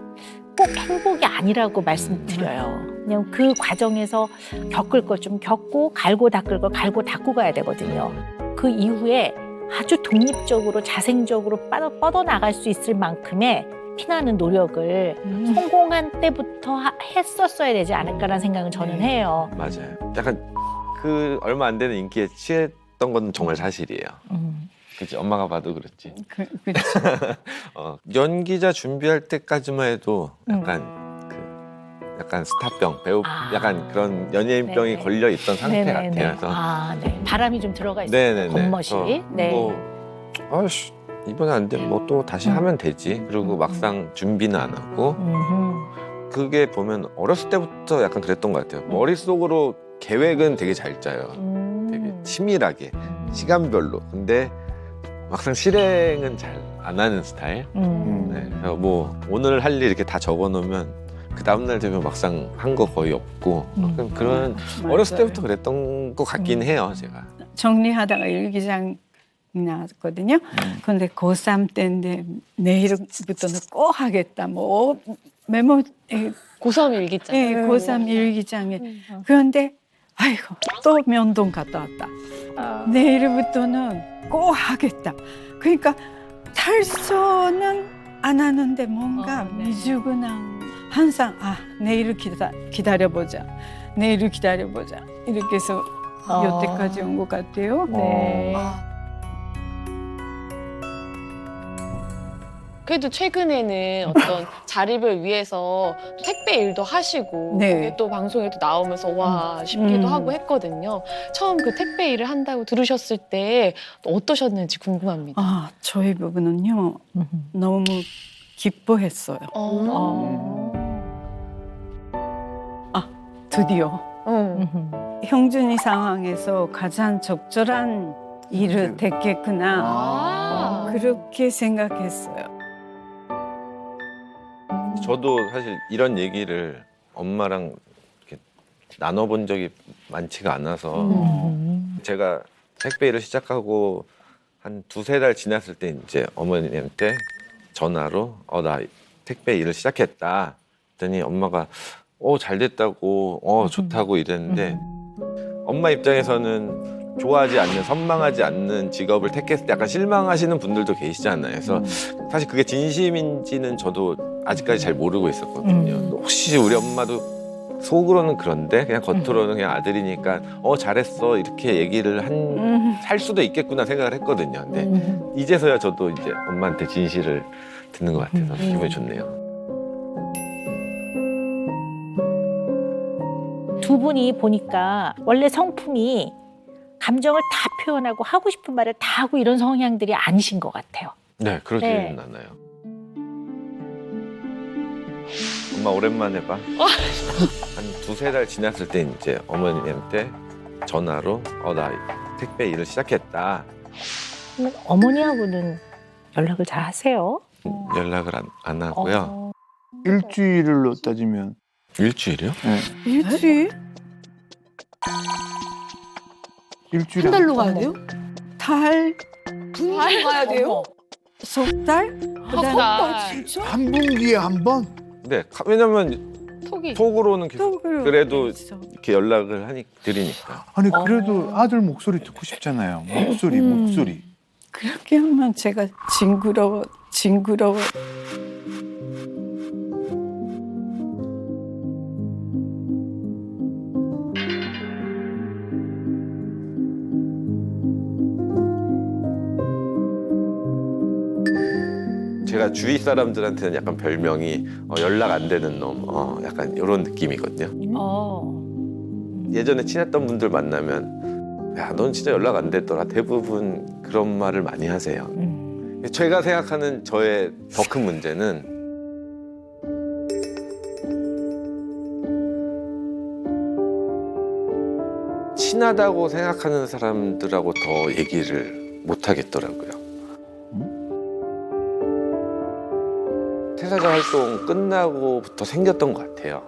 꼭 행복이 아니라고 말씀드려요. 그냥 그 과정에서 겪을 것 좀 겪고 갈고 닦을 거 갈고 닦고 가야 되거든요. 그 이후에 아주 독립적으로 자생적으로 뻗어나갈 수 있을 만큼의 피나는 노력을 성공한 때부터 했었어야 되지 않을까라는 생각은 저는 해요. 맞아요. 약간 그 얼마 안 되는 인기에 취했던 건 정말 사실이에요. 그치? 엄마가 봐도 그렇지. 그렇죠. 연기자 준비할 때까지만 해도 약간 스타병, 배우 약간 그런 연예인병이 네네. 걸려 있던 상태 같아요. 그래서 네. 바람이 좀 들어가 있어요. 네네네. 겉멋이. 네. 아씨 이번에 안 되면 뭐 또 다시 하면 되지. 그리고 막상 준비는 안 하고 그게 보면 어렸을 때부터 약간 그랬던 것 같아요. 머릿속으로 계획은 되게 잘 짜요. 되게 치밀하게 시간별로. 근데 막상 실행은 잘 안 하는 스타일. 네. 그래서 뭐 오늘 할 일 이렇게 다 적어놓으면 그 다음날 되면 막상 한 거 거의 없고 그런 어렸을 때부터 그랬던 것 같긴 해요. 제가 정리하다가 일기장 나왔거든요. 근데 고3 때인데 내일부터는 꼭 하겠다. 뭐 메모 고3 일기장. 네, 고3 일기장에. 그런데 아이고 또 면동 갔다 왔다. 내일부터는 꼭 하겠다. 그러니까 달성은 안 하는데 뭔가 미지근한 항상 내일을 기다려보자. 내일을 기다려보자. 이렇게 해서 여태까지 온 것 같아요. 네. 그래도 최근에는 어떤 자립을 위해서 또 택배 일도 하시고 네. 그게 또 방송에도 나오면서 와 싶기도 하고 했거든요. 처음 그 택배 일을 한다고 들으셨을 때 어떠셨는지 궁금합니다. 저희 부부는요 너무 기뻐했어요. 드디어 형준이 상황에서 가장 적절한 일을 됐겠구나. 그렇게 생각했어요. 저도 사실 이런 얘기를 엄마랑 이렇게 나눠본 적이 많지가 않아서 제가 택배 일을 시작하고 한 2-3달 지났을 때 이제 어머니한테 전화로 나 택배 일을 시작했다 했더니 엄마가 잘 됐다고 좋다고 이랬는데 엄마 입장에서는 좋아하지 않는 선망하지 않는 직업을 택했을 때 약간 실망하시는 분들도 계시잖아요. 그래서 사실 그게 진심인지는 저도 아직까지 잘 모르고 있었거든요. 혹시 우리 엄마도 속으로는 그런데 그냥 겉으로는 그냥 아들이니까 잘했어 이렇게 얘기를 할 수도 있겠구나 생각을 했거든요. 근데 이제서야 저도 이제 엄마한테 진실을 듣는 것 같아서 기분이 좋네요. 두 분이 보니까 원래 성품이 감정을 다 표현하고 하고 싶은 말을 다 하고 이런 성향들이 아니신 것 같아요. 네, 그러지는 않아요. 엄마 오랜만에 봐. 한 2-3달 지났을 때 이제 어머니한테 전화로 나 택배 일을 시작했다. 그러면 어머니하고는 연락을 잘 하세요? 연락을 안 하고요. 일주일로 따지면 일주일이요? 네. 일주일? 일주일에 한 달로 가야 돼요? 달? 분기로 가야 돼요? 석 달? 진짜? 한 분기에 한 번? 네, 왜냐면 속으로는 계속 그래도 이렇게 연락을 드리니까. 아니 그래도 아들 목소리 듣고 싶잖아요. 목소리. 그렇게 하면 제가 징그러워. 제가 주위 사람들한테는 약간 별명이 연락 안 되는 놈, 약간 이런 느낌이거든요. 예전에 친했던 분들 만나면 야, 넌 진짜 연락 안 됐더라. 대부분 그런 말을 많이 하세요. 제가 생각하는 저의 더 큰 문제는 친하다고 생각하는 사람들하고 더 얘기를 못 하겠더라고요. 퇴사자 활동 끝나고부터 생겼던 것 같아요.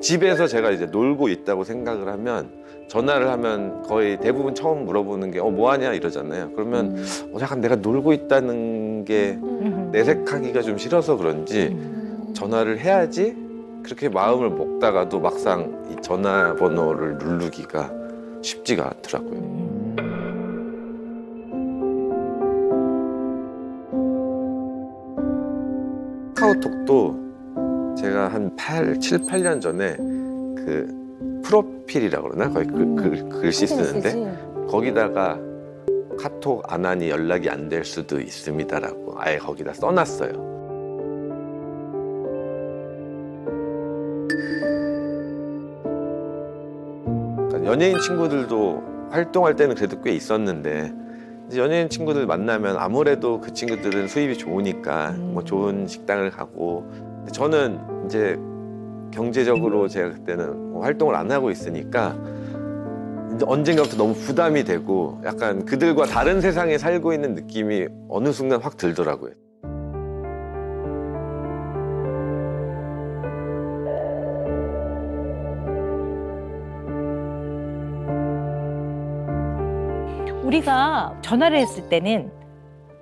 집에서 제가 이제 놀고 있다고 생각을 하면 전화를 하면 거의 대부분 처음 물어보는 게 뭐 하냐 이러잖아요. 그러면 약간 내가 놀고 있다는 게 내색하기가 좀 싫어서 그런지 전화를 해야지 그렇게 마음을 먹다가도 막상 이 전화번호를 누르기가 쉽지가 않더라고요. 카카오톡도 제가 한 7, 8년 전에 그 프로필이라고 그러나? 거기 글씨 쓰는데 거기다가 카톡 안 하니 연락이 안 될 수도 있습니다라고 아예 거기다 써놨어요. 그러니까 연예인 친구들도 활동할 때는 그래도 꽤 있었는데 이제 연예인 친구들 만나면 아무래도 그 친구들은 수입이 좋으니까 뭐 좋은 식당을 가고 근데 저는 이제 경제적으로 제가 그때는 뭐 활동을 안 하고 있으니까 이제 언젠가부터 너무 부담이 되고 약간 그들과 다른 세상에 살고 있는 느낌이 어느 순간 확 들더라고요. 우리가 전화를 했을 때는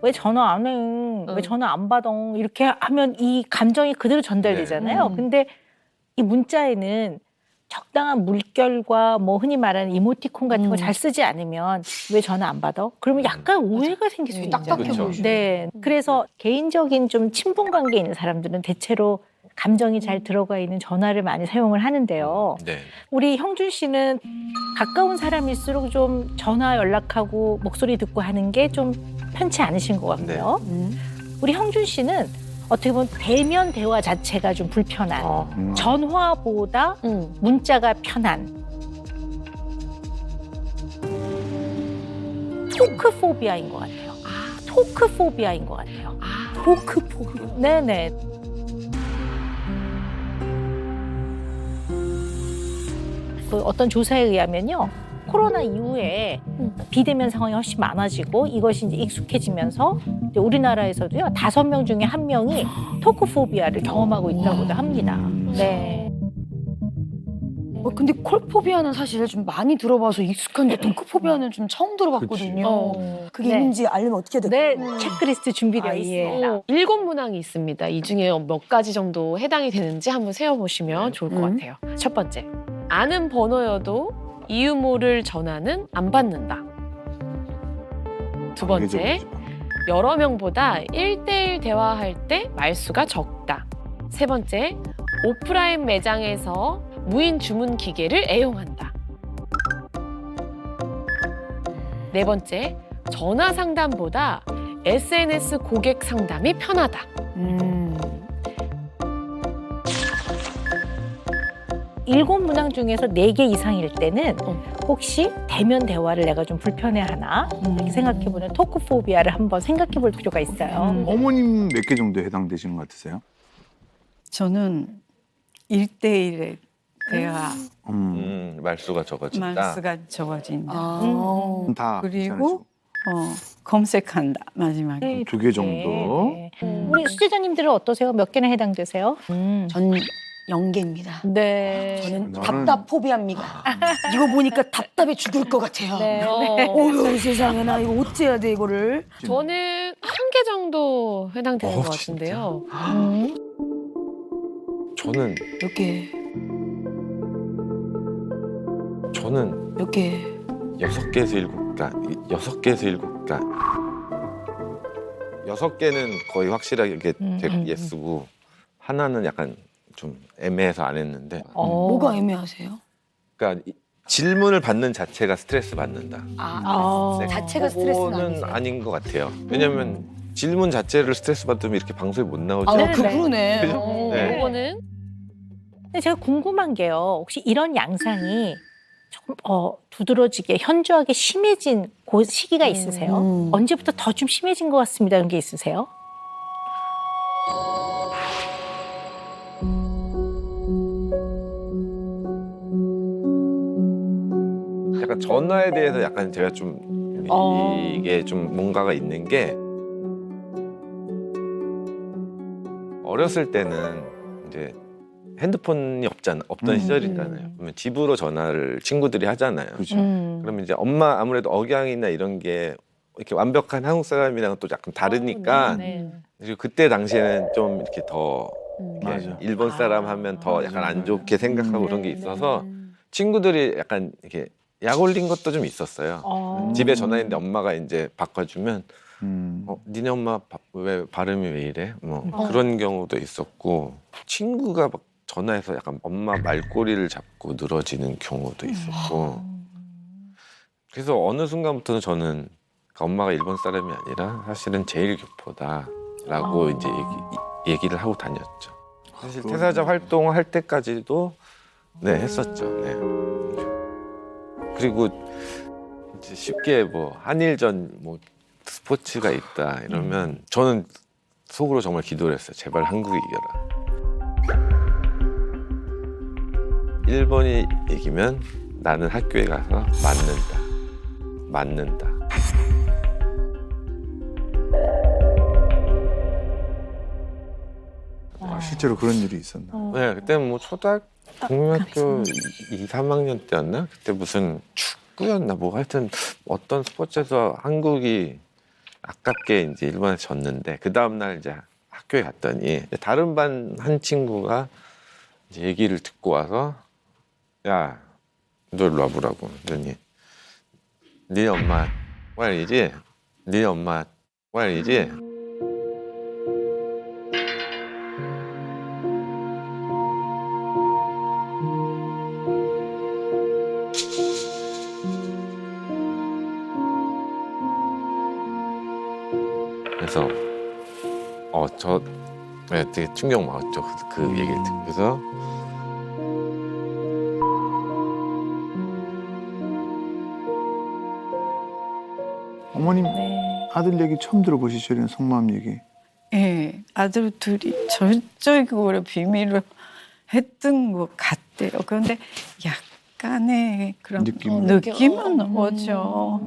왜 전화 안 해? 왜 전화 안 받아? 이렇게 하면 이 감정이 그대로 전달되잖아요. 근데 이 문자에는 적당한 물결과 뭐 흔히 말하는 이모티콘 같은 거 잘 쓰지 않으면 왜 전화 안 받아? 그러면 약간 오해가 생길 수 있잖아요. 딱딱해 그렇죠. 보이죠. 네. 그래서 개인적인 좀 친분 관계에 있는 사람들은 대체로 감정이 잘 들어가 있는 전화를 많이 사용을 하는데요. 네. 우리 형준 씨는 가까운 사람일수록 좀 전화 연락하고 목소리 듣고 하는 게 좀 편치 않으신 것 같고요. 우리 형준 씨는 어떻게 보면 대면 대화 자체가 좀 불편한 전화보다 문자가 편한 토크포비아인 것 같아요. 토크포비아인 것 같아요. 토크포비아. 네네. 그 어떤 조사에 의하면요. 코로나 이후에 비대면 상황이 훨씬 많아지고 이것이 이제 익숙해지면서 이제 우리나라에서도요 5명 중에 1명이 토크포비아를 경험하고 있다고도 합니다. 네. 근데 콜포비아는 사실 좀 많이 들어봐서 익숙한데 토크포비아는 좀 처음 들어봤거든요. 그게 네. 있는지 알려면 어떻게 될까요? 네, 체크리스트 준비되어 있습니다. 7문항이 있습니다. 이 중에 몇 가지 정도 해당이 되는지 한번 세어보시면 좋을 것 같아요. 첫 번째, 아는 번호여도 이유 모를 전화는 안 받는다. 두 번째, 여러 명보다 1대1 대화할 때 말수가 적다. 세 번째, 오프라인 매장에서 무인 주문 기계를 애용한다. 네 번째, 전화 상담보다 SNS 고객 상담이 편하다. 7문항 중에서 4개 이상일 때는 혹시 대면 대화를 내가 좀 불편해하나 이렇게 생각해보는 토크포비아를 한번 생각해볼 필요가 있어요. 어머님 몇 개 정도 해당되시는 것 같으세요? 저는 1대1의 대화 말수가 적어진다. 말수가 적어진다. 다 그리고 검색한다 마지막에. 2개 정도. 네. 우리 수제자님들은 어떠세요? 몇 개나 해당되세요? 전 0개입니다. 네. 저는 나는- 답답포비아입니다. 이거 보니까 답답해 죽을 것 같아요. 네. 어휴 세상에 나 이거 어째야 돼 이거를. 저는 1개 정도 해당되는 것 같은데요. 저는 몇 개? 저는 몇 개? 6개에서 7가, 6개에서 7가. 6개는 거의 확실하게 예스고 하나는 약간 좀 애매해서 안 했는데. 뭐가 애매하세요? 그러니까 질문을 받는 자체가 스트레스 받는다. 네. 자체가 스트레스는 그거는 아니세요? 아닌 것 같아요. 왜냐면 질문 자체를 스트레스 받으면 이렇게 방송에 못 나오죠. 아, 네네. 그러네. 그죠? 네. 이거는 근데 제가 궁금한 게요. 혹시 이런 양상이 조금 두드러지게 현저하게 심해진 그 시기가 있으세요? 언제부터 더 좀 심해진 것 같습니다. 이런 게 있으세요? 약간 전화에 대해서 약간 제가 좀 이게 좀 뭔가가 있는 게 어렸을 때는 이제 핸드폰이 없던 시절이잖아요. 그러면 집으로 전화를 친구들이 하잖아요. 그렇죠. 그러면 이제 엄마 아무래도 억양이나 이런 게 이렇게 완벽한 한국 사람이랑은 또 약간 다르니까 그리고 그때 당시에는 좀 이렇게 더 이렇게 맞아. 일본 사람 하면 더 약간 안 좋게 생각하고 그런 게 있어서 친구들이 약간 이렇게 약 올린 것도 좀 있었어요. 집에 전화했는데 엄마가 이제 바꿔주면 니네 엄마 왜 발음이 왜 이래? 뭐 그런 경우도 있었고 친구가 막 전화해서 약간 엄마 말꼬리를 잡고 늘어지는 경우도 있었고 그래서 어느 순간부터는 저는 엄마가 일본 사람이 아니라 사실은 제일 교포다라고 이제 얘기를 하고 다녔죠. 사실 퇴사자 활동을 할 때까지도 네 했었죠. 네. 그리고 이제 쉽게 뭐 한일전 뭐 스포츠가 있다 이러면 저는 속으로 정말 기도를 했어요. 제발 한국이 이겨라. 일본이 이기면 나는 학교에 가서 맞는다. 실제로 그런 일이 있었나? 네, 그때 뭐 국민학교 2, 3학년 때였나? 그때 무슨 축구였나 뭐 하여튼 어떤 스포츠에서 한국이 아깝게 이제 일본에 졌는데 그 다음 날 이제 학교에 갔더니 다른 반 한 친구가 이제 얘기를 듣고 와서 야, 너 일로 와보라고. 그러더니 네 엄마 왈이지? 네 엄마 왈이지? 그래서 되게 충격 먹었죠. 그 얘기를 듣고. 그래서 어머님 아들 얘기 처음 들어보시죠? 이런 속마음 얘기. 예, 아들 둘이 절적으로 비밀을 했던 것 같아요. 그런데 약간의 그런 느낌은 오죠.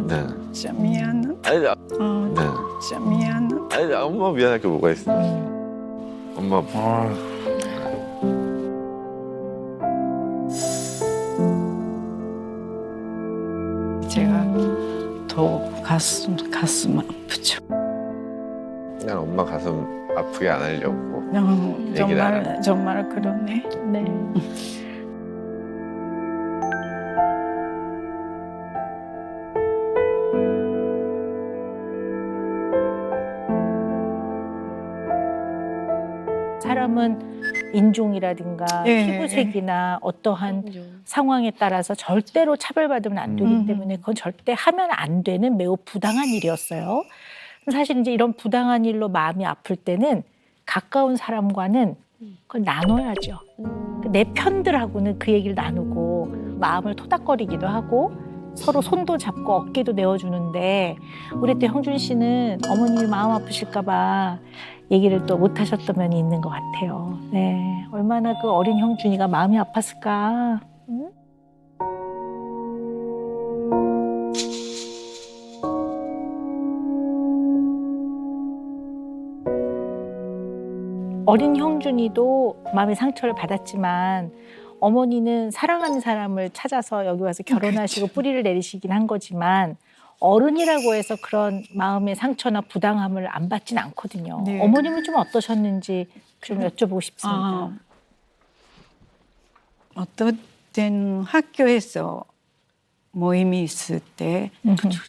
네. 진짜 미안하다. 아니, 네. 진짜 미안하다. 아니 엄마 미안할 게 뭐가 있어? 엄마 제가 더 가슴 아프죠. 그냥 엄마 가슴 아프게 안 하려고 얘기를 안 하고. 정말 그러네. 네. 사람은 인종이라든가 예. 피부색이나 어떠한 상황에 따라서 절대로 차별받으면 안 되기 때문에 그건 절대 하면 안 되는 매우 부당한 일이었어요. 사실 이제 이런 부당한 일로 마음이 아플 때는 가까운 사람과는 그걸 나눠야죠. 내 편들하고는 그 얘기를 나누고 마음을 토닥거리기도 하고 서로 손도 잡고 어깨도 내어주는데 우리 때 형준 씨는 어머님이 마음 아프실까 봐 얘기를 또 못 하셨던 면이 있는 것 같아요. 네, 얼마나 그 어린 형준이가 마음이 아팠을까. 응? 어린 형준이도 마음의 상처를 받았지만 어머니는 사랑하는 사람을 찾아서 여기 와서 결혼하시고 뿌리를 내리시긴 한 거지만 어른이라고 해서 그런 마음의 상처나 부당함을 안 받진 않거든요. 네. 어머님은 좀 어떠셨는지 좀 여쭤보고 싶습니다. 어떤 때는 학교에서 모임이 있을 때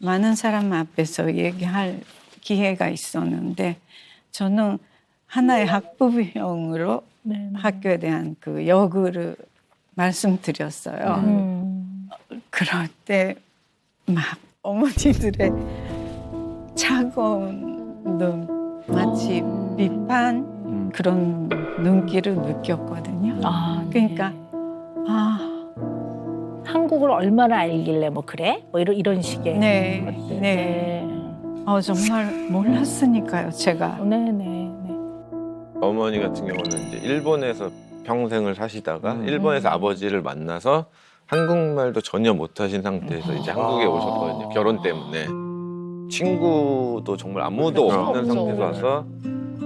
많은 사람 앞에서 얘기할 기회가 있었는데 저는 하나의 학부형으로 학교에 대한 그 여구를 말씀드렸어요. 그럴 때 막 어머니들의 차가운 눈, 마치 비판 그런 눈길을 느꼈거든요. 그러니까 한국을 얼마나 알길래 뭐 그래? 뭐 이런 식의 네, 것들. 네. 정말 몰랐으니까요, 제가. 네네. 어머니 같은 경우는 이제 일본에서 평생을 사시다가 일본에서 아버지를 만나서 한국말도 전혀 못하신 상태에서 이제 한국에 오셨거든요. 결혼 때문에. 친구도 정말 아무도 없는 상태에서 와서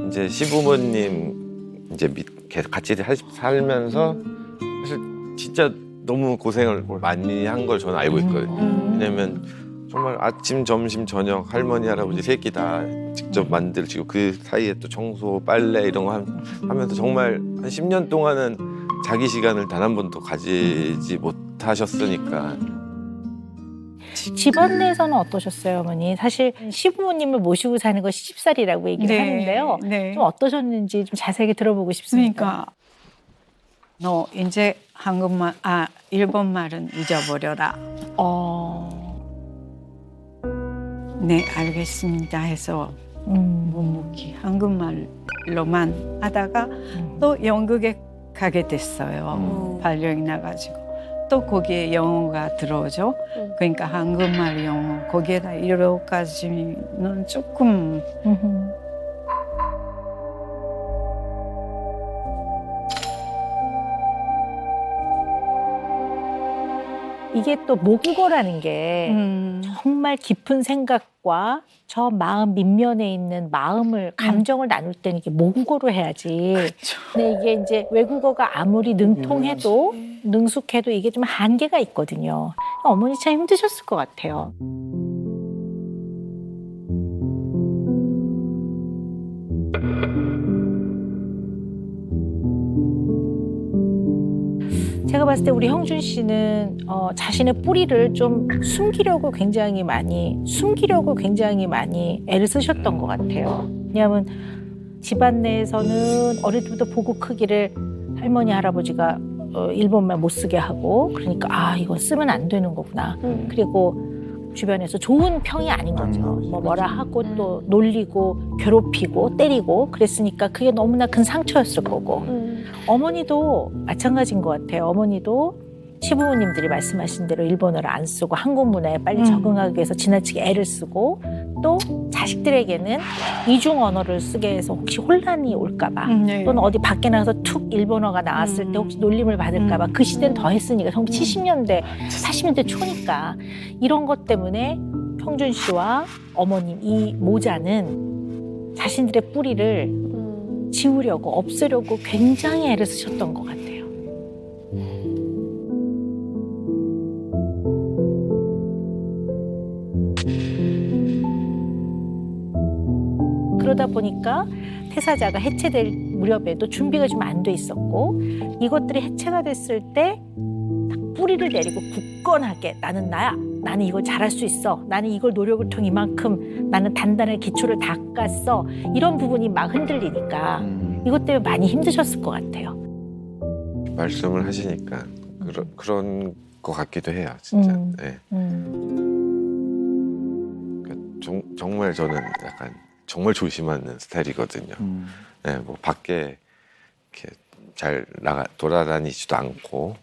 이제 시부모님 이제 같이 살면서 사실 진짜 너무 고생을 많이 한 걸 저는 알고 있거든요. 왜냐면 정말 아침, 점심, 저녁 할머니, 할아버지 세 끼 다 직접 만들시고 그 사이에 또 청소, 빨래 이런 거 하면서 정말 한 10년 동안은 자기 시간을 단 한 번도 가지지 못하셨으니까. 집안 내에서는 어떠셨어요, 어머니? 사실 시부모님을 모시고 사는 거 시집살이라고 얘기를 하는데요. 네. 좀 어떠셨는지 좀 자세하게 들어보고 싶습니다. 그러니까 너 이제 한국말, 일본말은 잊어버려라. 네, 알겠습니다 해서 묵묵히 한국말로만 하다가 또 영국에 가게 됐어요. 발령이 나가지고. 또 거기에 영어가 들어오죠. 그러니까 한국말, 영어, 거기에다 여러가지는 조금 이게 또 모국어라는 게 정말 깊은 생각과 저 마음 밑면에 있는 마음을 감정을 나눌 때는 이게 모국어로 해야지. 근데 이게 이제 외국어가 아무리 능통해도 능숙해도 이게 좀 한계가 있거든요. 어머니 참 힘드셨을 것 같아요. 제가 봤을 때 우리 형준 씨는 자신의 뿌리를 좀 숨기려고 굉장히 많이 애를 쓰셨던 것 같아요. 왜냐하면 집안 내에서는 어릴 때부터 보고 크기를 할머니 할아버지가 일본말 못 쓰게 하고 그러니까 이건 쓰면 안 되는 거구나. 그리고 주변에서 좋은 평이 아닌 거죠. 뭐라 하고 또 놀리고 괴롭히고 때리고 그랬으니까 그게 너무나 큰 상처였을 거고. 어머니도 마찬가지인 것 같아요. 어머니도 시부모님들이 말씀하신 대로 일본어를 안 쓰고 한국 문화에 빨리 적응하기 위해서 지나치게 애를 쓰고 또 자식들에게는 이중 언어를 쓰게 해서 혹시 혼란이 올까봐 네. 또는 어디 밖에 나가서 툭 일본어가 나왔을 때 혹시 놀림을 받을까봐 그 시대는 더 했으니까 70년대, 80년대 초니까 이런 것 때문에 형준 씨와 어머님 이 모자는 자신들의 뿌리를 지우려고 없애려고 굉장히 애를 쓰셨던 것 같아요. 그러다 보니까 태사자가 해체될 무렵에도 준비가 좀 안 돼 있었고 이것들이 해체가 됐을 때 딱 뿌리를 내리고 굳건하게 나는 나야. 나는 이걸 잘할 수 있어. 나는 이걸 노력을 통해 이만큼 나는 단단한 기초를 닦았어. 이런 부분이 막 흔들리니까 이것 때문에 많이 힘드셨을 것 같아요. 말씀을 하시니까 그런 것 같기도 해요, 진짜. 네. 그러니까 정말 저는 약간 정말 조심하는 스타일이거든요. 네, 뭐 밖에 이렇게 잘 돌아다니지도 않고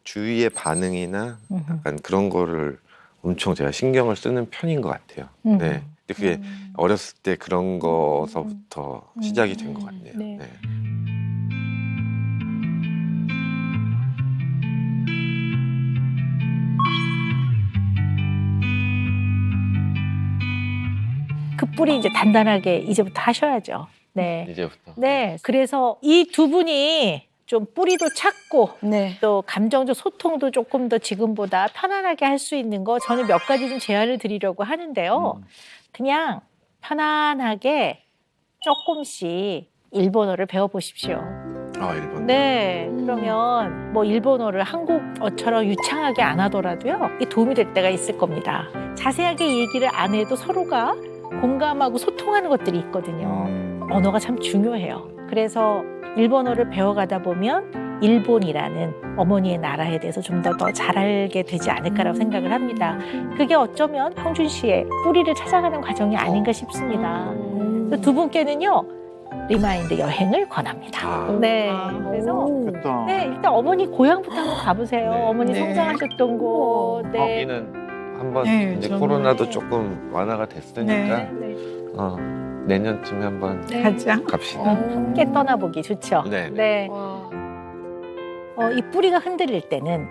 주위의 반응이나 약간 그런 거를 엄청 제가 신경을 쓰는 편인 것 같아요. 네. 근데 그게 어렸을 때 그런 거서부터 시작이 된 것 같네요. 네. 네. 그 뿌리 이제 단단하게 이제부터 하셔야죠. 네. 이제부터. 네. 그래서 이 두 분이 좀 뿌리도 찾고 네. 또 감정적 소통도 조금 더 지금보다 편안하게 할 수 있는 거 저는 몇 가지 좀 제안을 드리려고 하는데요. 그냥 편안하게 조금씩 일본어를 배워보십시오. 아, 일본. 네. 그러면 뭐 일본어를 한국어처럼 유창하게 안 하더라도요. 이게 도움이 될 때가 있을 겁니다. 자세하게 얘기를 안 해도 서로가 공감하고 소통하는 것들이 있거든요. 언어가 참 중요해요. 그래서 일본어를 배워가다 보면 일본이라는 어머니의 나라에 대해서 좀 더 잘 알게 되지 않을까라고 생각을 합니다. 그게 어쩌면 형준 씨의 뿌리를 찾아가는 과정이 아닌가 싶습니다. 두 분께는요. 리마인드 여행을 권합니다. 네. 그래서 좋겠다. 네, 일단 어머니 고향부터 한번 가보세요. 네. 어머니 네. 성장하셨던 곳. 네. 거기는 한번 네, 이제 저는- 코로나도 조금 완화가 됐으니까 내년쯤에 한번 가자. 갑시다. 함께 떠나보기 좋죠. 네. 네. 와. 이 뿌리가 흔들릴 때는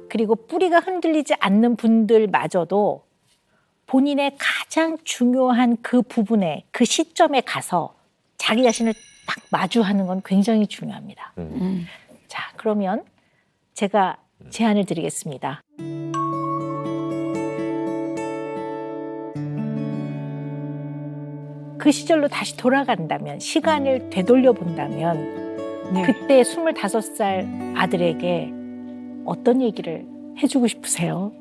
그리고 뿌리가 흔들리지 않는 분들마저도 본인의 가장 중요한 그 부분에 그 시점에 가서 자기 자신을 딱 마주하는 건 굉장히 중요합니다. 자, 그러면 제가 제안을 드리겠습니다. 그 시절로 다시 돌아간다면, 시간을 되돌려 본다면 네. 그때 25살 아들에게 어떤 얘기를 해주고 싶으세요?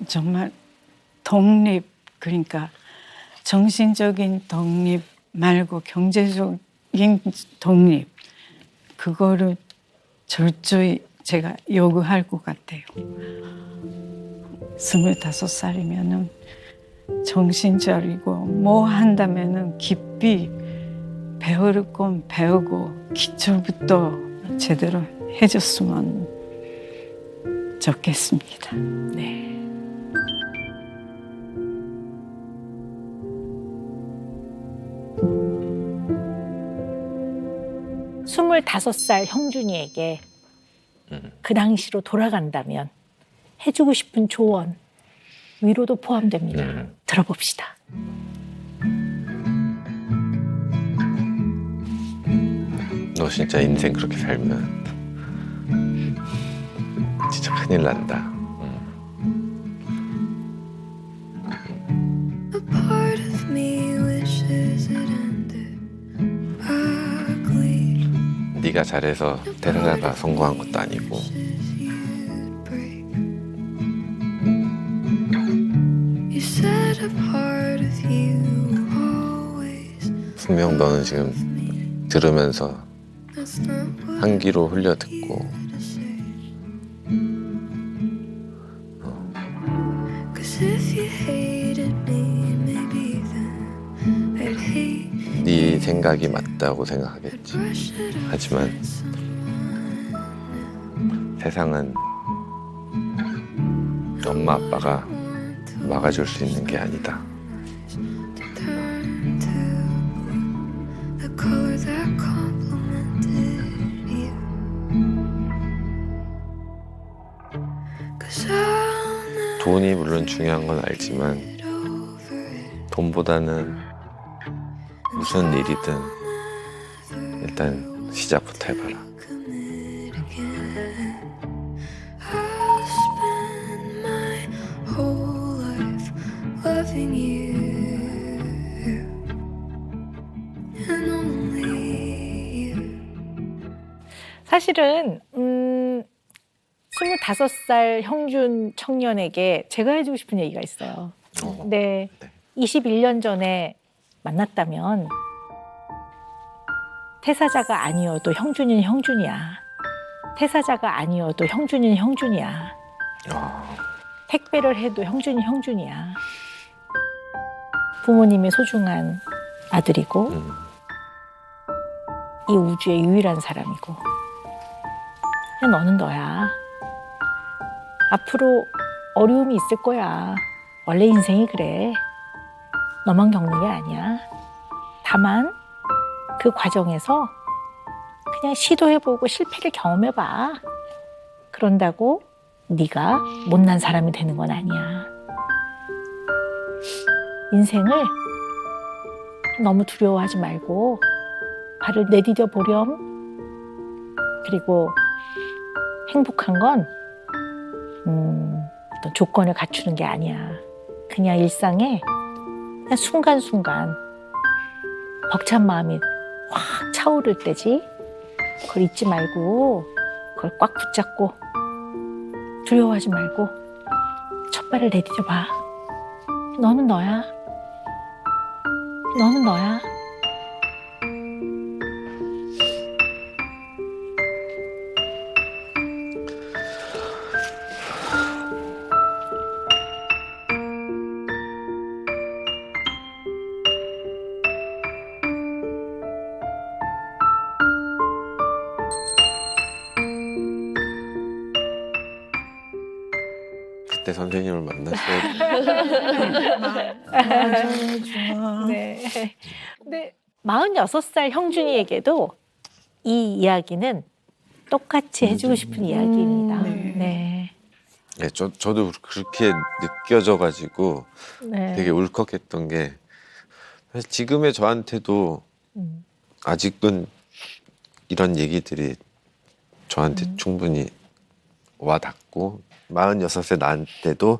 정말 독립, 그러니까 정신적인 독립 말고 경제적인 독립, 그거를 철저히 제가 요구할 것 같아요. 25살이면은 정신 차리고 뭐 한다면은 깊이 배울 건 배우고 기초부터 제대로 해줬으면 좋겠습니다. 네. 스물다섯 살 형준이에게 그 당시로 돌아간다면 해주고 싶은 조언, 위로도 포함됩니다. 들어봅시다. 너 진짜 인생 그렇게 살면 진짜 큰일 난다. A part of me wishes it ended ugly. 네가 잘해서 대사자가 성공한 것도 아니고 You'd break. You said a part of you always 분명 너는 지금 들으면서 that's not what 한 귀로 흘려 듣고 네 생각이 맞다고 생각하겠지. 하지만 세상은 엄마 아빠가 막아줄 수 있는 게 아니다. 돈이 물론 중요한 건 알지만 돈보다는 무슨 일이든 일단 시작부터 해봐라. 사실은 25살 형준 청년에게 제가 해주고 싶은 얘기가 있어요. 네, 21년 전에 만났다면 태사자가 아니어도 형준이는 형준이야. 태사자가 아니어도 형준이는 형준이야. 택배를 해도 형준이 형준이야. 부모님의 소중한 아들이고 이 우주의 유일한 사람이고 그냥 너는 너야. 앞으로 어려움이 있을 거야. 원래 인생이 그래. 너만 겪는 게 아니야. 다만 그 과정에서 그냥 시도해보고 실패를 경험해봐. 그런다고 네가 못난 사람이 되는 건 아니야. 인생을 너무 두려워하지 말고 발을 내디뎌 보렴. 그리고 행복한 건 어떤 조건을 갖추는 게 아니야. 그냥 일상에 그냥 순간순간 벅찬 마음이 확 차오를 때지. 그걸 잊지 말고 그걸 꽉 붙잡고 두려워하지 말고 첫 발을 내디뎌 봐. 너는 너야. 너는 너야. 그때 선생님을 만났어야 네. 근데 46살 형준이에게도 이 이야기는 똑같이 해주고 싶은 이야기입니다. 네. 네, 저도 그렇게 느껴져가지고 네. 되게 울컥했던 게 사실 지금의 저한테도 아직은 이런 얘기들이 저한테 충분히 와닿고 46세 나한테도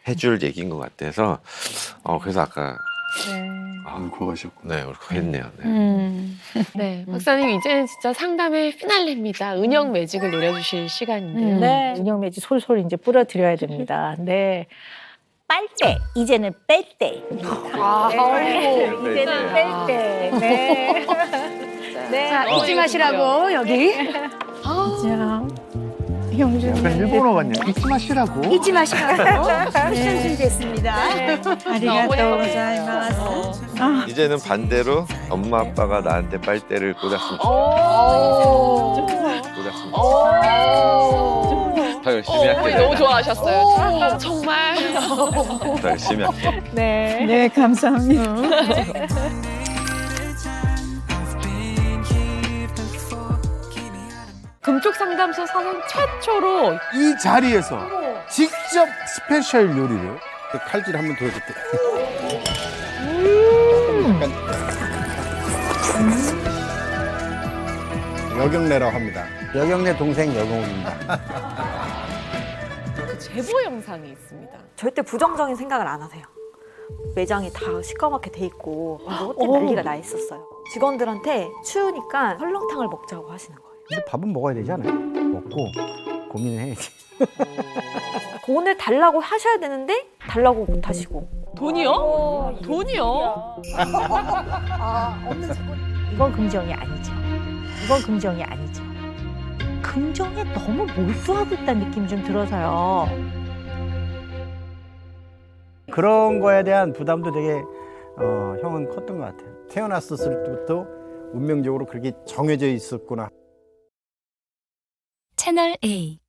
해줄 얘기인 것 같아서 그래서 아까 울컥하셨구나. 네, 울컥했네요. 네. 네, 박사님 이제는 진짜 상담의 피날레입니다. 은영 매직을 노려주실 시간인데요. 네. 은영 매직 솔솔 이제 뿌려드려야 됩니다. 네. 빨대, 이제는 뺄 때입니다. 네. 이제는 뺄 때. 네. 네. 자, 잊지 마시라고 여기. 자, 형준 약간 일본어 같네요. 잊지 마시라고. 잊지 마시라고. 미션 준비했습니다. 아리가또 고자이마스. 이제는 반대로 엄마 아빠가 나한테 빨대를 꽂았으면 꽂았으면 더 열심히 할게요. 너무 좋아하셨어요. 정말. 더 열심히 할게요. 네. 네, 감사합니다. 금쪽 상담소 사상 최초로 이 자리에서 직접 스페셜 요리를 칼질 한번 더 해줄게. 여경래라고 합니다. 여경래 동생 여경욱입니다. 제보 영상이 있습니다. 절대 부정적인 생각을 안 하세요. 매장이 다 시꺼멓게 돼 있고 호텔 난리가 나 있었어요. 직원들한테 추우니까 설렁탕을 먹자고 하시는 거예요. 근데 밥은 먹어야 되지 않아요? 먹고 고민을 해야지. 돈을 달라고 하셔야 되는데 달라고 못 하시고. 돈이요? 돈이요? 이건 긍정이 아니죠. 이건 긍정이 아니죠. 긍정에 너무 몰두하고 있다는 느낌이 좀 들어서요. 그런 거에 대한 부담도 되게 형은 컸던 것 같아요. 태어났을 때부터 운명적으로 그렇게 정해져 있었구나. 채널 A